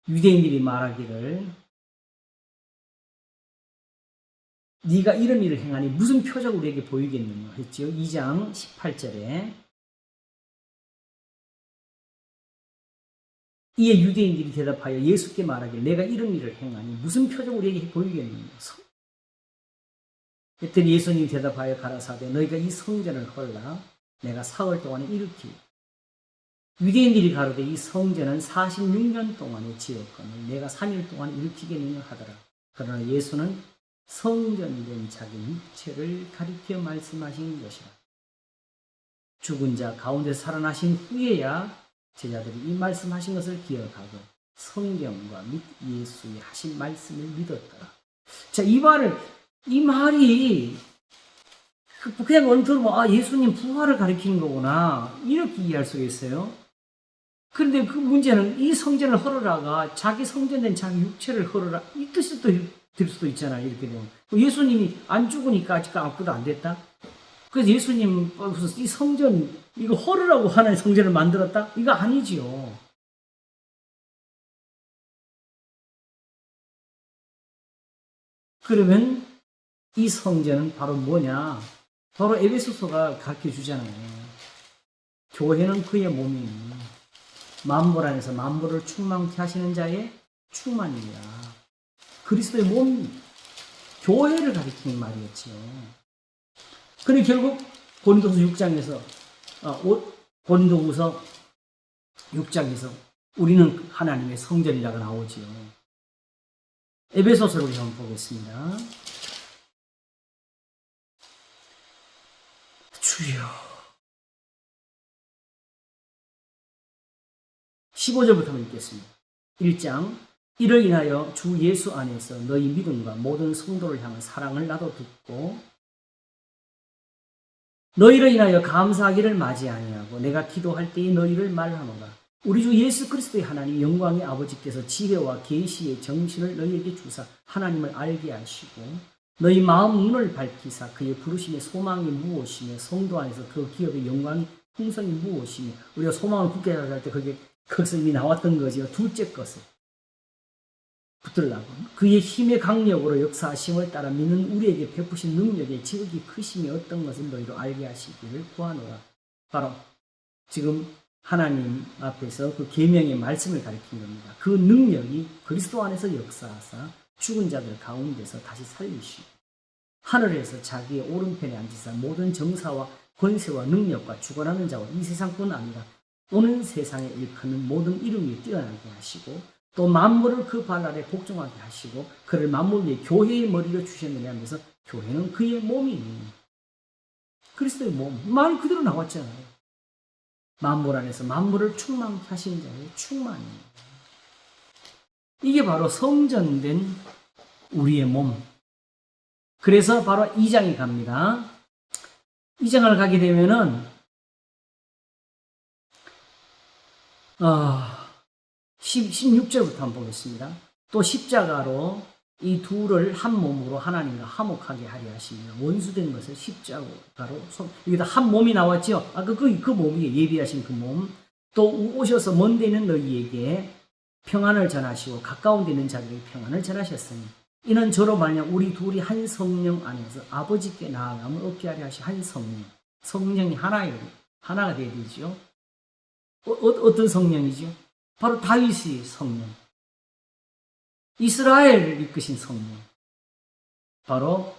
유대인들이 말하기를 네가 이런 일을 행하니 무슨 표적을 우리에게 보이겠느냐 했죠. 2장 18절에 이에 유대인들이 대답하여 예수께 말하길 내가 이런 일을 행하니 무슨 표적을 우리에게 보이겠느냐. 그랬더니 예수님이 대답하여 가라사대 너희가 이 성전을 헐라 내가 사흘 동안에 일으키리. 유대인들이 가로되 이 성전은 46년 동안에 지었거늘 내가 3일 동안 일으키겠느냐 하더라. 그러나 예수는 성전된 자기 육체를 가리켜 말씀하신 것이라. 죽은 자 가운데 살아나신 후에야 제자들이 이 말씀하신 것을 기억하고 성경과 및 예수의 하신 말씀을 믿었더라. 자, 이 말이 그냥 얼핏 들으면 예수님 부활을 가리키는 거구나 이렇게 이해할 수가 있어요. 그런데 그 문제는 이 성전을 헐어라가 자기 성전된 자기 육체를 헐어라 이 뜻이 또 될 수도 있잖아요. 이렇게 되면 예수님이 안 죽으니까 아직 아무것도 안 됐다. 그래서 예수님 무슨 이 성전 이거 헐으라고 하나의 성전을 만들었다? 이거 아니지요. 그러면 이 성전은 바로 뭐냐? 바로 에베소서가 가르쳐 주잖아요. 교회는 그의 몸이니 만물 안에서 만물을 충만케 하시는 자의 충만이라. 그리스도의 몸, 교회를 가리키는 말이었지요. 그런데 결국 고린도서 6장에서 고린도후서 6장에서 우리는 하나님의 성전이라고 나오지요. 에베소서를 우리 한번 보겠습니다. 주여. 15절부터 읽겠습니다. 1장. 이를 인하여 주 예수 안에서 너희 믿음과 모든 성도를 향한 사랑을 나도 듣고 너희를 인하여 감사하기를 맞이 아니하고 내가 기도할 때에 너희를 말하노라. 우리 주 예수 그리스도의 하나님 영광의 아버지께서 지혜와 계시의 정신을 너희에게 주사 하나님을 알게 하시고 너희 마음 눈을 밝히사 그의 부르심의 소망이 무엇이며 성도 안에서 그 기업의 영광이 풍성이 무엇이며 우리가 소망을 굳게 할 때 거기서 이미 나왔던 거죠. 둘째 것을 붙들라고 그의 힘의 강력으로 역사하심을 따라 믿는 우리에게 베푸신 능력의 지극히 크심이 어떤 것을 너희로 알게 하시기를 구하노라. 바로 지금 하나님 앞에서 그 계명의 말씀을 가리킨 겁니다. 그 능력이 그리스도 안에서 역사하사 죽은 자들 가운데서 다시 살리시고 하늘에서 자기의 오른편에 앉으사 모든 정사와 권세와 능력과 주관하는 자와 이 세상뿐 아니라 오는 세상에 일컫는 모든 이름이 뛰어나게 하시고 또 만물을 그 발 아래 복종하게 하시고 그를 만물 위에 교회의 머리로 주셨느냐 하면서 교회는 그의 몸이니 그리스도의 몸 말 그대로 나왔잖아요. 만물 안에서 만물을 충만케 하신 자의 충만입니다. 이게 바로 성전된 우리의 몸. 그래서 바로 2장에 갑니다. 2장을 가게 되면은 16절부터 한번 보겠습니다. 또 십자가로 이 둘을 한 몸으로 하나님과 화목하게 하려 하시며 원수된 것을 십자가로 여기다 한 몸이 나왔죠. 아까 그 몸이 예비하신 그 몸. 또 오셔서 먼 데 있는 너희에게 평안을 전하시고 가까운 데 있는 자들에게 평안을 전하셨으니 이는 저로 말미암아 우리 둘이 한 성령 안에서 아버지께 나아감을 얻게 하려 하시 한 성령. 성령이 하나가 되어야 되죠. 어떤 성령이죠? 바로 다윗의 성령. 이스라엘을 이끄신 성령. 바로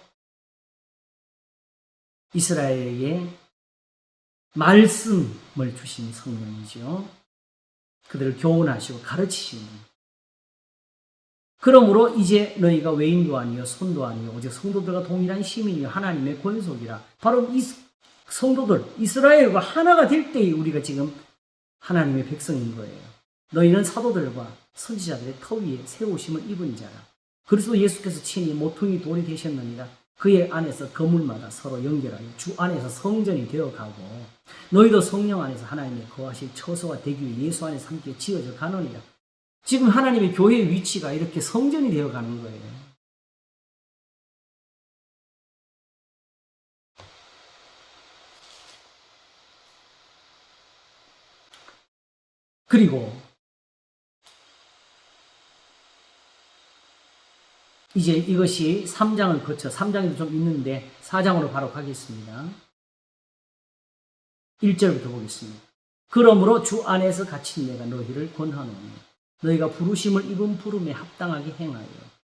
이스라엘에게 말씀을 주신 성령이죠. 그들을 교훈하시고 가르치시는. 그러므로 이제 너희가 외인도 아니요 손도 아니요 오직 성도들과 동일한 시민이요 하나님의 권속이라. 바로 이 성도들 이스라엘과 하나가 될 때에 우리가 지금 하나님의 백성인 거예요. 너희는 사도들과 선지자들의 터 위에 세우심을 입은 자라. 그리스도 예수께서 친히 모퉁이 돌이 되셨느니라. 그의 안에서 거물마다 서로 연결하여 주 안에서 성전이 되어가고 너희도 성령 안에서 하나님의 거하실 처소가 되기 위해 예수 안에서 함께 지어져 가느니라. 지금 하나님의 교회의 위치가 이렇게 성전이 되어가는 거예요. 그리고 이제 이것이 3장을 거쳐 3장에도 좀 있는데 4장으로 바로 가겠습니다. 1절부터 보겠습니다. 그러므로 주 안에서 갇힌 내가 너희를 권하노니 너희가 부르심을 입은 부름에 합당하게 행하여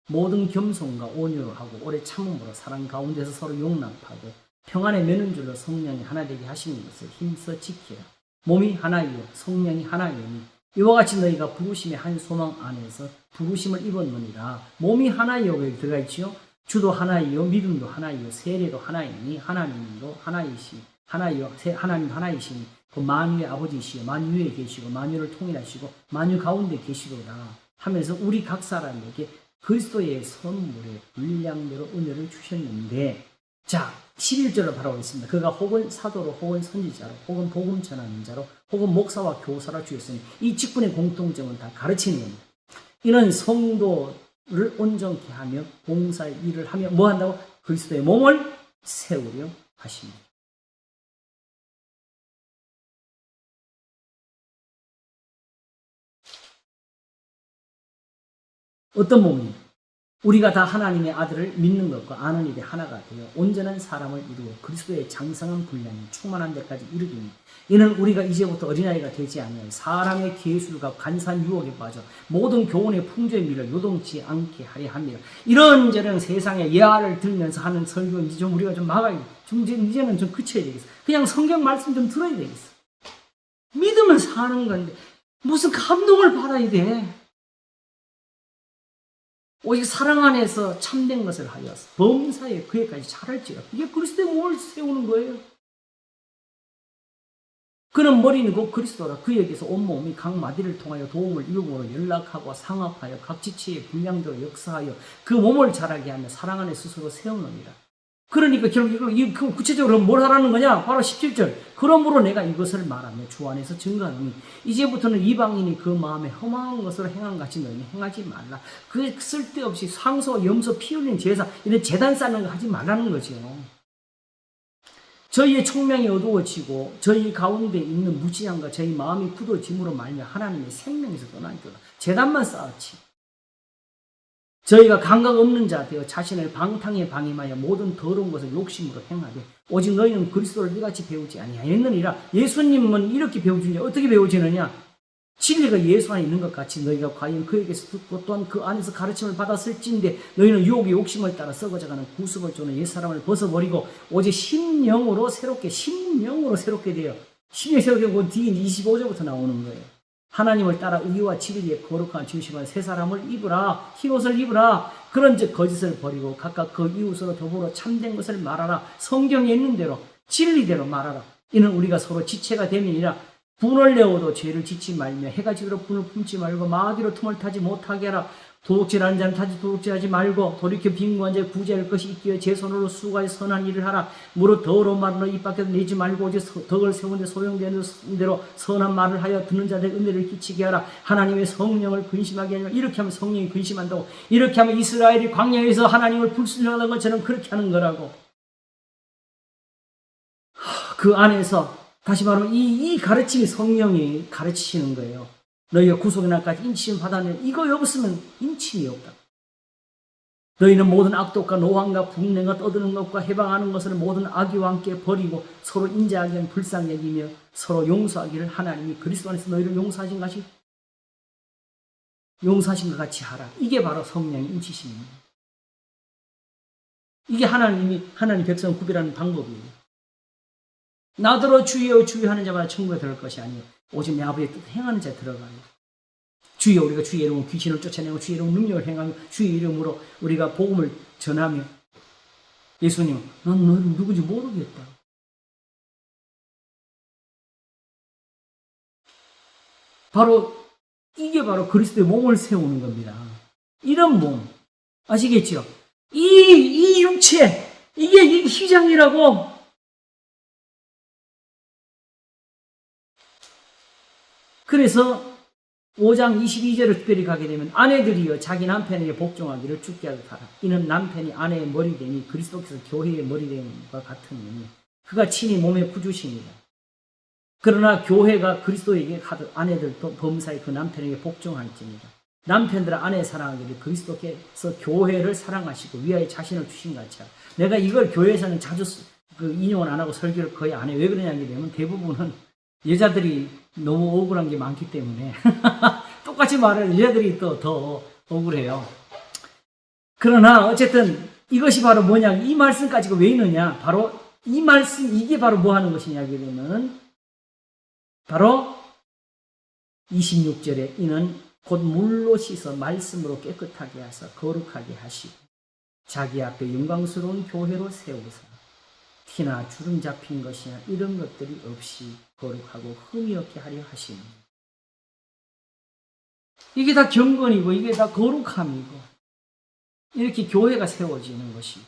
모든 겸손과 온유로 하고 오래 참음으로 사랑 가운데서 서로 용납하고 평안에 매는 줄로 성령이 하나 되게 하시는 것을 힘써 지키라. 몸이 하나이요 성령이 하나이니 이와 같이 너희가 부르심의 한 소망 안에서 부르심을 입었느니라. 몸이 하나이요 여기 들어가 있지요. 주도 하나이요 믿음도 하나이요 세례도 하나이니 하나님도 하나이요 하나님도 하나이시니 그 만유의 아버지시요 만유에 계시고 만유를 통일하시고 만유 가운데 계시도다 하면서 우리 각 사람에게 그리스도의 선물의 분량대로 은혜를 주셨는데, 자 11절로 바라보겠습니다. 그가 혹은 사도로 혹은 선지자로 혹은 복음 전하는 자로 혹은 목사와 교사라 주셨으니 이 직분의 공통점은 다 가르치는 겁니다. 이는 성도를 온전케 하며 봉사의 일을 하며 뭐 한다고? 그리스도의 몸을 세우려 하십니다. 어떤 몸이? 우리가 다 하나님의 아들을 믿는 것과 아는 일이 하나가 되어 온전한 사람을 이루어 그리스도의 장성한 분량이 충만한 데까지 이르기니 이는 우리가 이제부터 어린아이가 되지 않으면 사람의 계술과 간사한 유혹에 빠져 모든 교훈의 풍조의 미를 요동치 않게 하려 합니다. 이런저런 세상의 예화를 들면서 하는 설교 이제 좀 우리가 좀 막아야 이제는 좀 그쳐야 되겠어. 그냥 성경 말씀 좀 들어야 되겠어. 믿으면 사는 건데 무슨 감동을 받아야 돼. 오직 사랑 안에서 참된 것을 하여 범사에 그에까지 자랄지라. 이게 그리스도의 몸을 세우는 거예요. 그는 머리는 곧 그리스도라. 그에게서 온몸이 각 마디를 통하여 도움을 이루므로 연락하고 상합하여 각 지체의 분량대로 역사하여 그 몸을 자라게 하며 사랑 안에 스스로 세우느니라. 그러니까 결국 이거 구체적으로 뭘 하라는 거냐? 바로 17절. 그러므로 내가 이것을 말하며 주 안에서 증거하노니 이제부터는 이방인이 그 마음에 험한 것을 행한 같이 너희는 행하지 말라. 그 쓸데없이 상소, 염소, 피 흘린 제사 이런 제단 쌓는 거 하지 말라는 거죠. 저희의 총명이 어두워지고 저희 가운데 있는 무지함과 저희 마음이 굳어짐으로 말며 하나님의 생명에서 떠난 줄라. 제단만 쌓았지. 저희가 감각 없는 자 되어 자신을 방탕에 방임하여 모든 더러운 것을 욕심으로 행하되 오직 너희는 그리스도를 이같이 배우지 아니하였느니라. 예수님은 이렇게 배우시냐? 어떻게 배우지느냐? 진리가 예수 안에 있는 것 같이 너희가 과연 그에게서 듣고 또한 그 안에서 가르침을 받았을진데 너희는 유혹의 욕심을 따라 썩어져가는 구습을 주는 옛사람을 벗어버리고 오직 심령으로 새롭게 되어 심령이 새롭게 되고 뒤에 25절부터 나오는 거예요. 하나님을 따라 의와 진리의 거룩한 중심을 새 사람을 입으라. 흰옷을 입으라. 그런즉 거짓을 버리고 각각 그 이웃으로 더불어 참된 것을 말하라. 성경에 있는 대로 진리대로 말하라. 이는 우리가 서로 지체가 됨이니라. 분을 내어도 죄를 짓지 말며 해가 지도록 분을 품지 말고 마귀로 틈을 타지 못하게 하라. 도둑질하는 자는 도둑질하지 말고 돌이켜 빈곤한 자의 구제할 것이 있기에 제 손으로 수고하여 선한 일을 하라. 무릇 더러운 말은 입 밖에서 내지 말고 오직 덕을 세우는 데 소용되는 대로 선한 말을 하여 듣는 자들의 은혜를 끼치게 하라. 하나님의 성령을 근심하게 하냐. 이렇게 하면 성령이 근심한다고. 이렇게 하면 이스라엘이 광야에서 하나님을 불순종하는 것처럼 그렇게 하는 거라고. 그 안에서 다시 말하면 이 가르침이 성령이 가르치시는 거예요. 너희가 구속의 날까지 인치심 받았느냐. 이거 없으면 인침이 없다. 너희는 모든 악독과 노함과 분냉과 떠드는 것과 해방하는 것을 모든 악의와 함께 버리고 서로 인자하게 하는 불쌍히 여기며 서로 용서하기를 하나님이 그리스도 안에서 너희를 용서하신 것 같이 하라. 이게 바로 성령의 인치심입니다. 이게 하나님 백성 구별하는 방법이에요. 나더러 주여 주여 하는 자마다 천국에 들어갈 것이 아니요 오직 내 아버지의 뜻 행하는 자 들어가요. 주여, 우리가 주의 이름으로 귀신을 쫓아내고 주의 이름으로 능력을 행하며 주의 이름으로 우리가 복음을 전하며 예수님, 난 너를 누구인지 모르겠다. 이게 바로 그리스도의 몸을 세우는 겁니다. 이런 몸 아시겠죠? 이 육체, 이게 이 휘장이라고. 그래서 5장 22절을 특별히 가게 되면 아내들이여 자기 남편에게 복종하기를 주께 하듯 하라. 이는 남편이 아내의 머리되니 그리스도께서 교회의 머리됨과 같으니 그가 친히 몸의 구주십니다. 그러나 교회가 그리스도에게 하듯 아내들도 범사에 그 남편에게 복종할지니라. 남편들아 아내 사랑하기를 그리스도께서 교회를 사랑하시고 위하여 자신을 주신 같이 하라. 내가 이걸 교회에서는 자주 인용을 안 하고 설교를 거의 안 해. 왜 그러냐 하면 대부분은 여자들이 너무 억울한 게 많기 때문에 똑같이 말하는 여자들이 또 더 억울해요. 그러나 어쨌든 이것이 바로 뭐냐, 이 말씀까지가 왜 있느냐, 바로 이 말씀, 이게 바로 뭐 하는 것이냐 그러면은 바로 26절에 이는 곧 물로 씻어 말씀으로 깨끗하게 하사 거룩하게 하시고 자기 앞에 영광스러운 교회로 세우사 티나 주름 잡힌 것이나 이런 것들이 없이 거룩하고 흠이 없게 하려 하시니. 이게 다 경건이고 이게 다 거룩함이고 이렇게 교회가 세워지는 것이,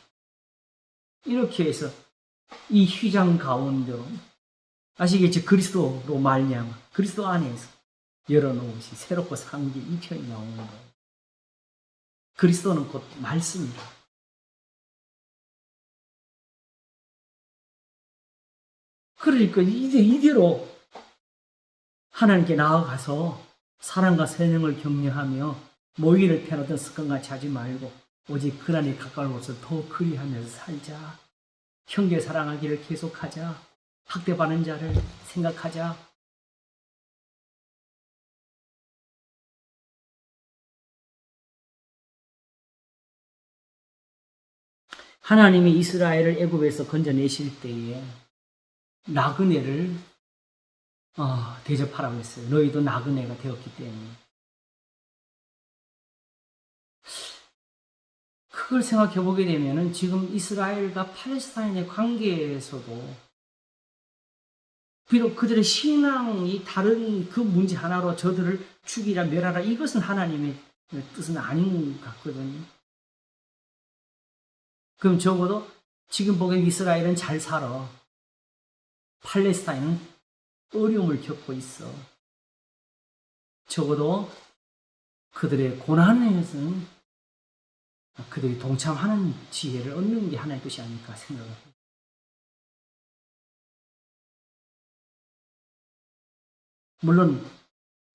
이렇게 해서 이 휘장 가운데로 아시겠죠? 그리스도로 말미암아 그리스도 안에서 열어놓으신 새롭고 상기 이 편이 나오는 거예요. 그리스도는 곧 말씀이다. 그러니까 이대로 하나님께 나아가서 사랑과 선행을 격려하며 모의를 편하던 습관같이 하지 말고 오직 그날이 가까운 것을 더 그리하면서 살자. 형제 사랑하기를 계속하자. 학대받는 자를 생각하자. 하나님이 이스라엘을 애굽에서 건져내실 때에 나그네를 대접하라고 했어요. 너희도 나그네가 되었기 때문에. 그걸 생각해 보게 되면은 지금 이스라엘과 팔레스타인의 관계에서도 비록 그들의 신앙이 다른 그 문제 하나로 저들을 죽이라 멸하라, 이것은 하나님의 뜻은 아닌 것 같거든요. 그럼 적어도 지금 보기엔 이스라엘은 잘 살아. 팔레스타인은 어려움을 겪고 있어. 적어도 그들의 고난에서는 그들이 동참하는 지혜를 얻는 게 하나의 뜻이 아닐까 생각합니다. 물론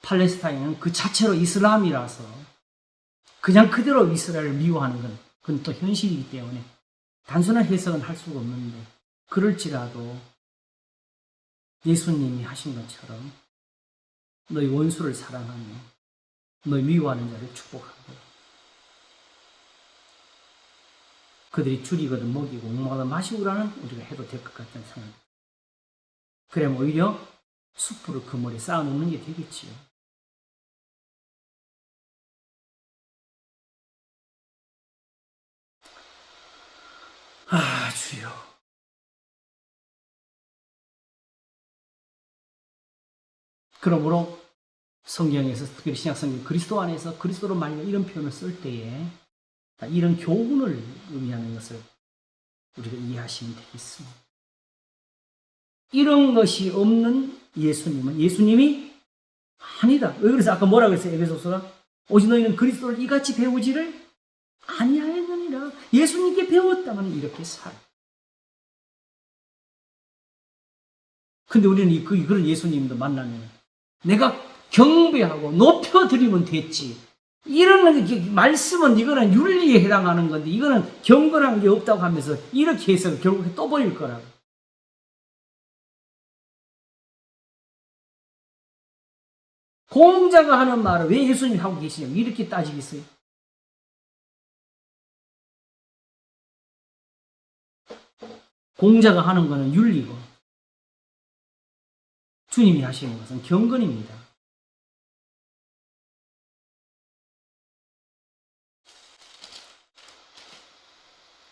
팔레스타인은 그 자체로 이슬람이라서 그냥 그대로 이스라엘을 미워하는 건 그건 또 현실이기 때문에 단순한 해석은 할 수가 없는데, 그럴지라도 예수님이 하신 것처럼 너희 원수를 사랑하며 너희 미워하는 자를 축복하고 그들이 줄이거든 먹이고 목마르든 마시고라는 우리가 해도 될 것 같다는 생각입니다. 그러면 오히려 숯불을 그 머리에 쌓아놓는 게 되겠지요. 주여. 그러므로 성경에서 특별히 신약성경 그리스도 안에서 그리스도로 말미암아 이런 표현을 쓸 때에 이런 교훈을 의미하는 것을 우리가 이해하시면 되겠습니다. 이런 것이 없는 예수님이 아니다. 왜 그래서 아까 뭐라 그랬어요? 에베소서가 오직 너희는 그리스도를 이같이 배우지를 아니하였느니라. 예수님께 배웠다면 이렇게 살. 근데 우리는 그런 예수님도 만나면 내가 경배하고 높여드리면 됐지. 이런 말씀은 이거는 윤리에 해당하는 건데 이거는 경건한 게 없다고 하면서 이렇게 해서 결국에 또 보일 거라고. 공자가 하는 말을 왜 예수님이 하고 계시냐고 이렇게 따지겠어요? 공자가 하는 거는 윤리고 주님이 하시는 것은 경건입니다.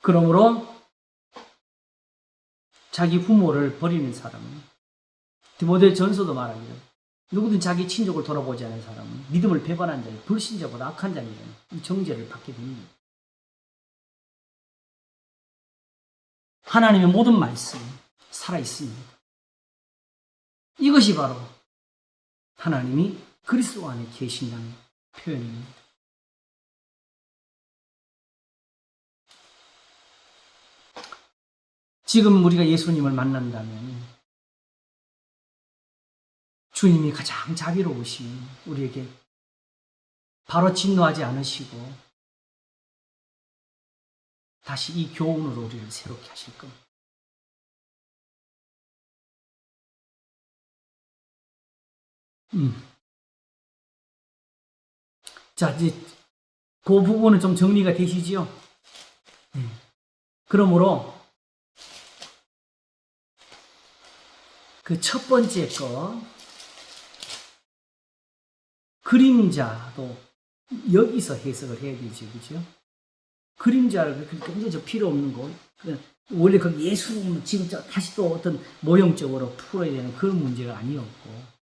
그러므로 자기 부모를 버리는 사람은 디모데전서도 말하기를 누구든 자기 친족을 돌아보지 않은 사람은 믿음을 배반한 자니 불신자보다 악한 자니라 이 정죄를 받게 됩니다. 하나님의 모든 말씀이 살아있습니다. 이것이 바로 하나님이 그리스도 안에 계신다는 표현입니다. 지금 우리가 예수님을 만난다면 주님이 가장 자비로우신 우리에게 바로 진노하지 않으시고 다시 이 교훈으로 우리를 새롭게 하실 겁니다. 자, 이제 그 부분은 좀 정리가 되시죠? 그러므로 그 첫 번째 거 그림자도 여기서 해석을 해야 되죠, 그죠? 그림자를 굉장히 저 필요 없는 거. 원래 그 예수님 지금 다시 또 어떤 모형적으로 풀어야 되는 그런 문제가 아니었고,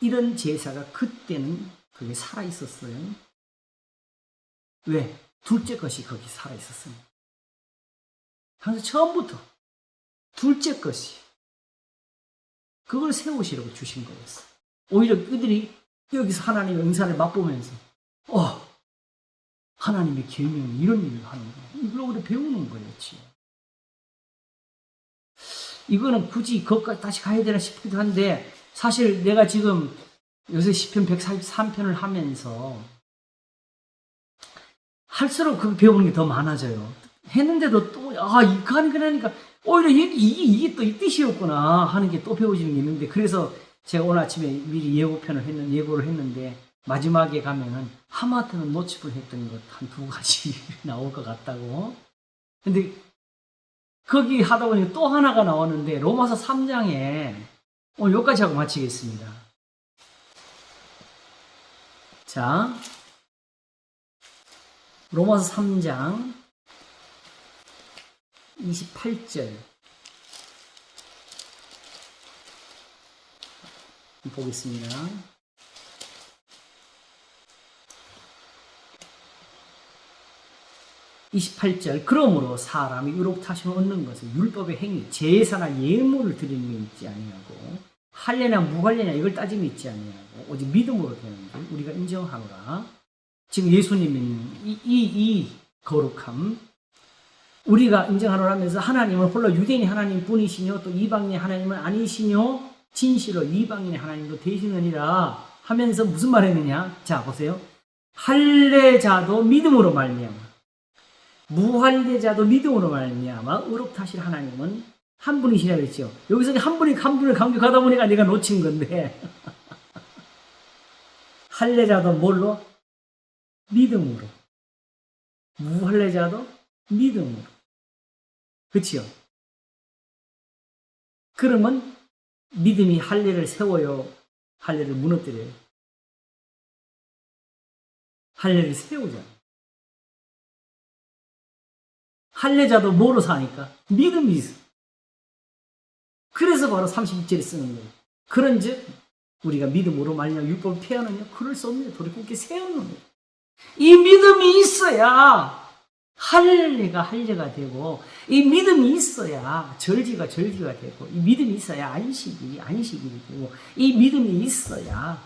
이런 제사가 그때는 그게 살아 있었어요. 왜? 둘째 것이 거기 살아 있었습니다. 항상 처음부터 둘째 것이 그걸 세우시라고 주신 거였어요. 오히려 그들이 여기서 하나님의 은사를 맛보면서 하나님의 계명이 이런 일을 하는구나. 이걸 우리 배우는 거였지. 이거는 굳이 거기까지 다시 가야 되나 싶기도 한데 사실 내가 지금 요새 시편 143편을 하면서 할수록 그 배우는 게 더 많아져요. 했는데도 또 이거 하니까 오히려 이게 또 이 뜻이었구나 하는 게 또 배워지는 게 있는데 그래서 제가 오늘 아침에 미리 예고를 했는데 마지막에 가면은 하마터면 놓치고 했던 것 한 두 가지 나올 것 같다고. 근데 거기 하다 보니까 또 하나가 나오는데 로마서 3장에 오늘 여기까지 하고 마치겠습니다. 자, 로마서 3장 28절 보겠습니다. 28절 그러므로 사람이 의롭다심을 얻는 것은 율법의 행위, 제사나 예물을 드리는 게 있지 아니하고 할례나 무할례나 이걸 따짐이 있지 아니하고 오직 믿음으로 되는 줄 우리가 인정하노라. 지금 예수님은 이 거룩함 우리가 인정하노라 하면서 하나님은 홀로 유대인이 하나님 뿐이시뇨 또 이방인의 하나님은 아니시뇨 진실로 이방인의 하나님도 되시느니라 하면서 무슨 말 했느냐. 자 보세요. 할례자도 믿음으로 말미암아 무할례자도 믿음으로 말미암아 의롭다 하실 하나님은 한 분이시라 그랬죠. 여기서 한 분을 강조하다 보니까 내가 놓친 건데 할례자도 뭘로? 믿음으로. 무할례자도 믿음으로. 그치요? 그러면 믿음이 할례를 세워요? 할례를 무너뜨려요? 할례를 세우잖아요. 할례자도 뭐로 사니까? 믿음이 있어. 그래서 바로 32절에 쓰는 거예요. 그런즉 우리가 믿음으로 말미암아 율법을 폐하느냐? 그럴 수 없느냐? 돌이굽게 세우는 거예요. 이 믿음이 있어야 할례가 할례가 되고 이 믿음이 있어야 절기가 되고 이 믿음이 있어야 안식일이 되고 이 믿음이 있어야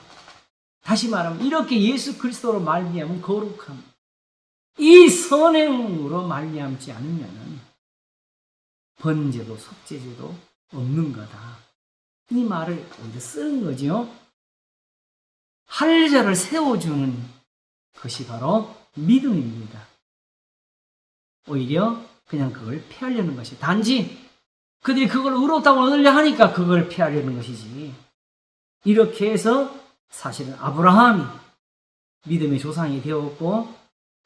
다시 말하면 이렇게 예수 그리스도로 말미암은 거룩함 이 선행으로 말미암지 않으면 번제도 속죄제도 없는 거다. 이 말을 오히려 쓰는 거죠. 할례자를 세워주는 것이 바로 믿음입니다. 오히려 그냥 그걸 피하려는 것이, 단지 그들이 그걸 의롭다고 얻으려 하니까 그걸 피하려는 것이지. 이렇게 해서 사실은 아브라함이 믿음의 조상이 되었고,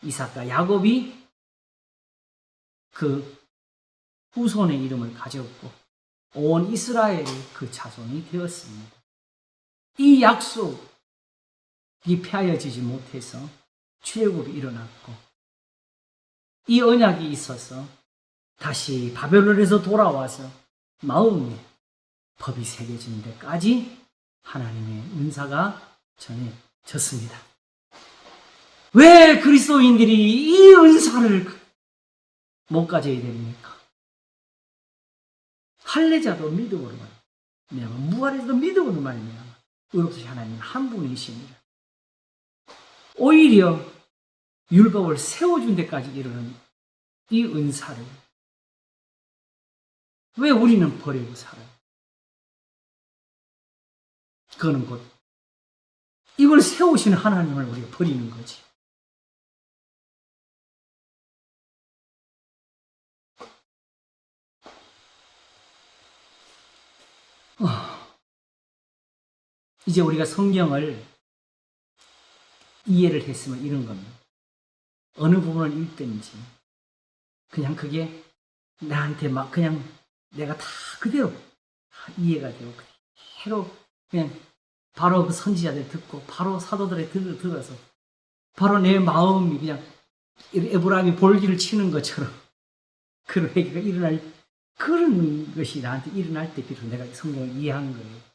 이삭과 야곱이 그 후손의 이름을 가졌고, 온 이스라엘이 그 자손이 되었습니다. 이 약속이 폐하여지지 못해서 출애굽이 일어났고, 이 언약이 있어서 다시 바벨론에서 돌아와서 마음에 법이 새겨진 데까지 하나님의 은사가 전해졌습니다. 왜 그리스도인들이 이 은사를 못 가져야 됩니까? 할례자도 믿음으로 말미암아, 무할례자도 믿음으로 말미암아 의롭듯이 하나님은 한 분이십니다. 오히려 율법을 세워준 데까지 이르는 이 은사를 왜 우리는 버리고 살아요? 그거는 곧 이걸 세우시는 하나님을 우리가 버리는 거지. 이제 우리가 성경을 이해를 했으면 이런 겁니다. 어느 부분을 읽든지 그냥 그게 나한테 막 그냥 내가 다 그대로 이해가 되고, 그대로 그냥 바로 그 선지자들 듣고 바로 사도들의 들어서 바로 내 마음이 그냥 에브라임이 볼기를 치는 것처럼 그런 회개가 일어날, 그런 것이 나한테 일어날 때 비로소 내가 성경을 이해한 거예요.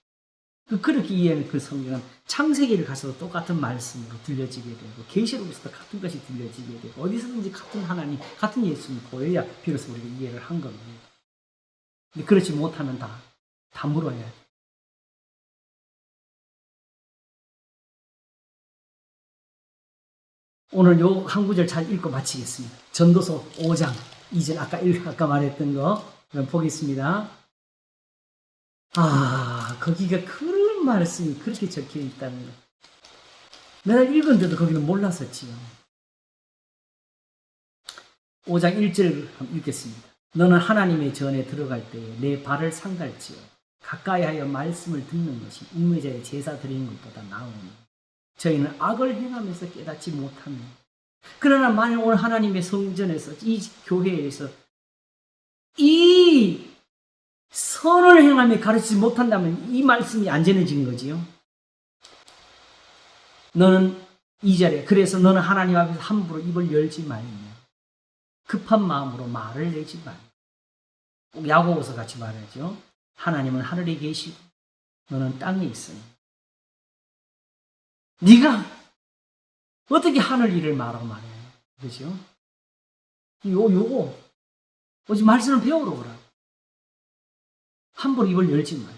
그렇게 이해하는 그 성경은 창세기를 가서도 똑같은 말씀으로 들려지게 되고, 계시록에서도 같은 것이 들려지게 되고, 어디서든지 같은 하나님, 같은 예수님이 보여야 비로소 우리가 이해를 한 겁니다. 근데 그렇지 못하면 다 물어야 돼. 오늘 요 한 구절 잘 읽고 마치겠습니다. 전도서 5장 2절, 아까 말했던 거 보겠습니다. 거기가 그런 말씀이 그렇게 적혀 있다는 거. 내가 읽었는데도 거기는 몰랐었지요. 5장 1절 한번 읽겠습니다. 너는 하나님의 전에 들어갈 때에 내 발을 상달지어 가까이하여 말씀을 듣는 것이 우매자의 제사 드리는 것보다 나으니 저희는 악을 행하면서 깨닫지 못하며, 그러나 만약 오늘 하나님의 성전에서, 이 교회에서 이 선을 행하며 가르치지 못한다면 이 말씀이 안 전해진 거지요. 너는 2절에 그래서 너는 하나님 앞에서 함부로 입을 열지 말며 급한 마음으로 말을 내지 말며, 꼭 야고보서 같이 말하죠. 하나님은 하늘에 계시고 너는 땅에 있으니 네가 어떻게 하늘 일을 말하고 말해? 그죠? 요거 오직 말씀을 배우러 오라. 함부로 입을 열지 마요.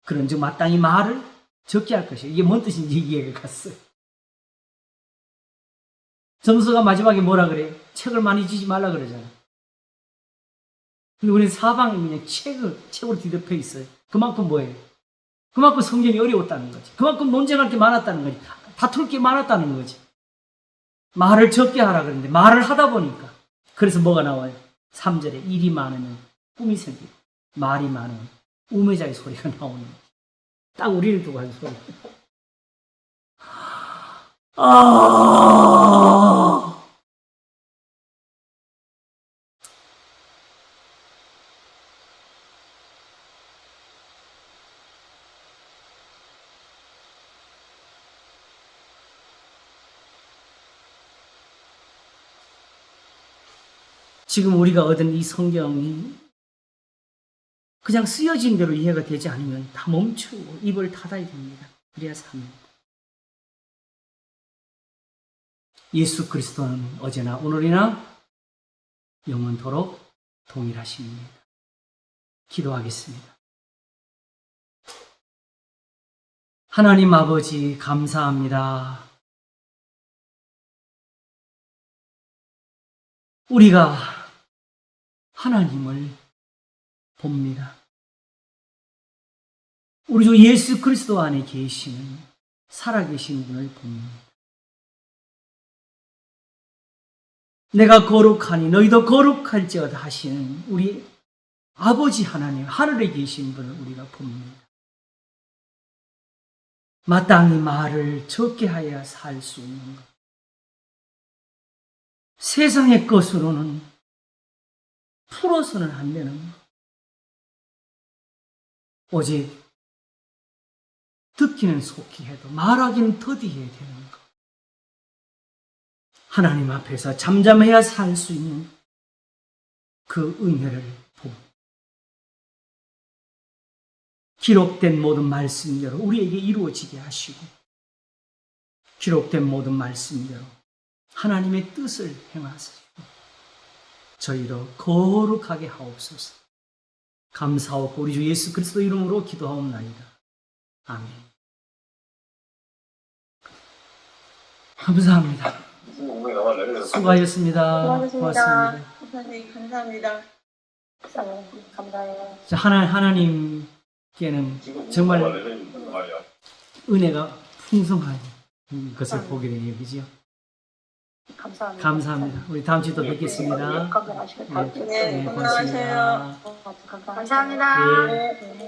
그런즉 마땅히 말을 적게 할 것이에요. 이게 뭔 뜻인지 이해가 갔어요. 점수가 마지막에 뭐라 그래요? 책을 많이 지지 말라 그러잖아요. 근데 우리는 사방에 그냥 책으로 뒤덮여 있어요. 그만큼 뭐예요? 그만큼 성경이 어려웠다는 거지. 그만큼 논쟁할 게 많았다는 거지. 다툴 게 많았다는 거지. 말을 적게 하라 그러는데 말을 하다 보니까, 그래서 뭐가 나와요? 3절에 일이 많으면 꿈이 생기고 말이 많으면 우매자의 소리가 나오는 거지. 딱 우리를 두고 하는 소리. 지금 우리가 얻은 이 성경이 그냥 쓰여진 대로 이해가 되지 않으면 다 멈추고 입을 닫아야 됩니다. 그래야 삽니다. 예수 그리스도는 어제나 오늘이나 영원토록 동일하십니다. 기도하겠습니다. 하나님 아버지 감사합니다. 우리가 하나님을 봅니다. 우리 주 예수 그리스도 안에 계시는 살아계신 분을 봅니다. 내가 거룩하니 너희도 거룩할지어다 하시는 우리 아버지 하나님, 하늘에 계신 분을 우리가 봅니다. 마땅히 말을 적게 하여야 살 수 있는 것. 세상의 것으로는 풀어서는 안 되는 것. 오직 듣기는 속히 해도 말하기는 더디해야 되는 것. 하나님 앞에서 잠잠해야 살 수 있는 그 은혜를 봅니다. 기록된 모든 말씀대로 우리에게 이루어지게 하시고 기록된 모든 말씀대로 하나님의 뜻을 행하시고 저희로 거룩하게 하옵소서. 감사하고 우리 주 예수 그리스도 이름으로 기도하옵나이다. 아멘. 감사합니다. 수고하셨습니다. 고맙습니다. 선생님 감사합니다. 감사해요. 자, 하나님께는 정말 은혜가 풍성한 것을 보게 되는 얘기죠. 감사합니다. 감사합니다. 우리 다음 주에 또 뵙겠습니다. 건강하시고 다음 주에 네, 고맙습니다. 감사합니다. 네. 네.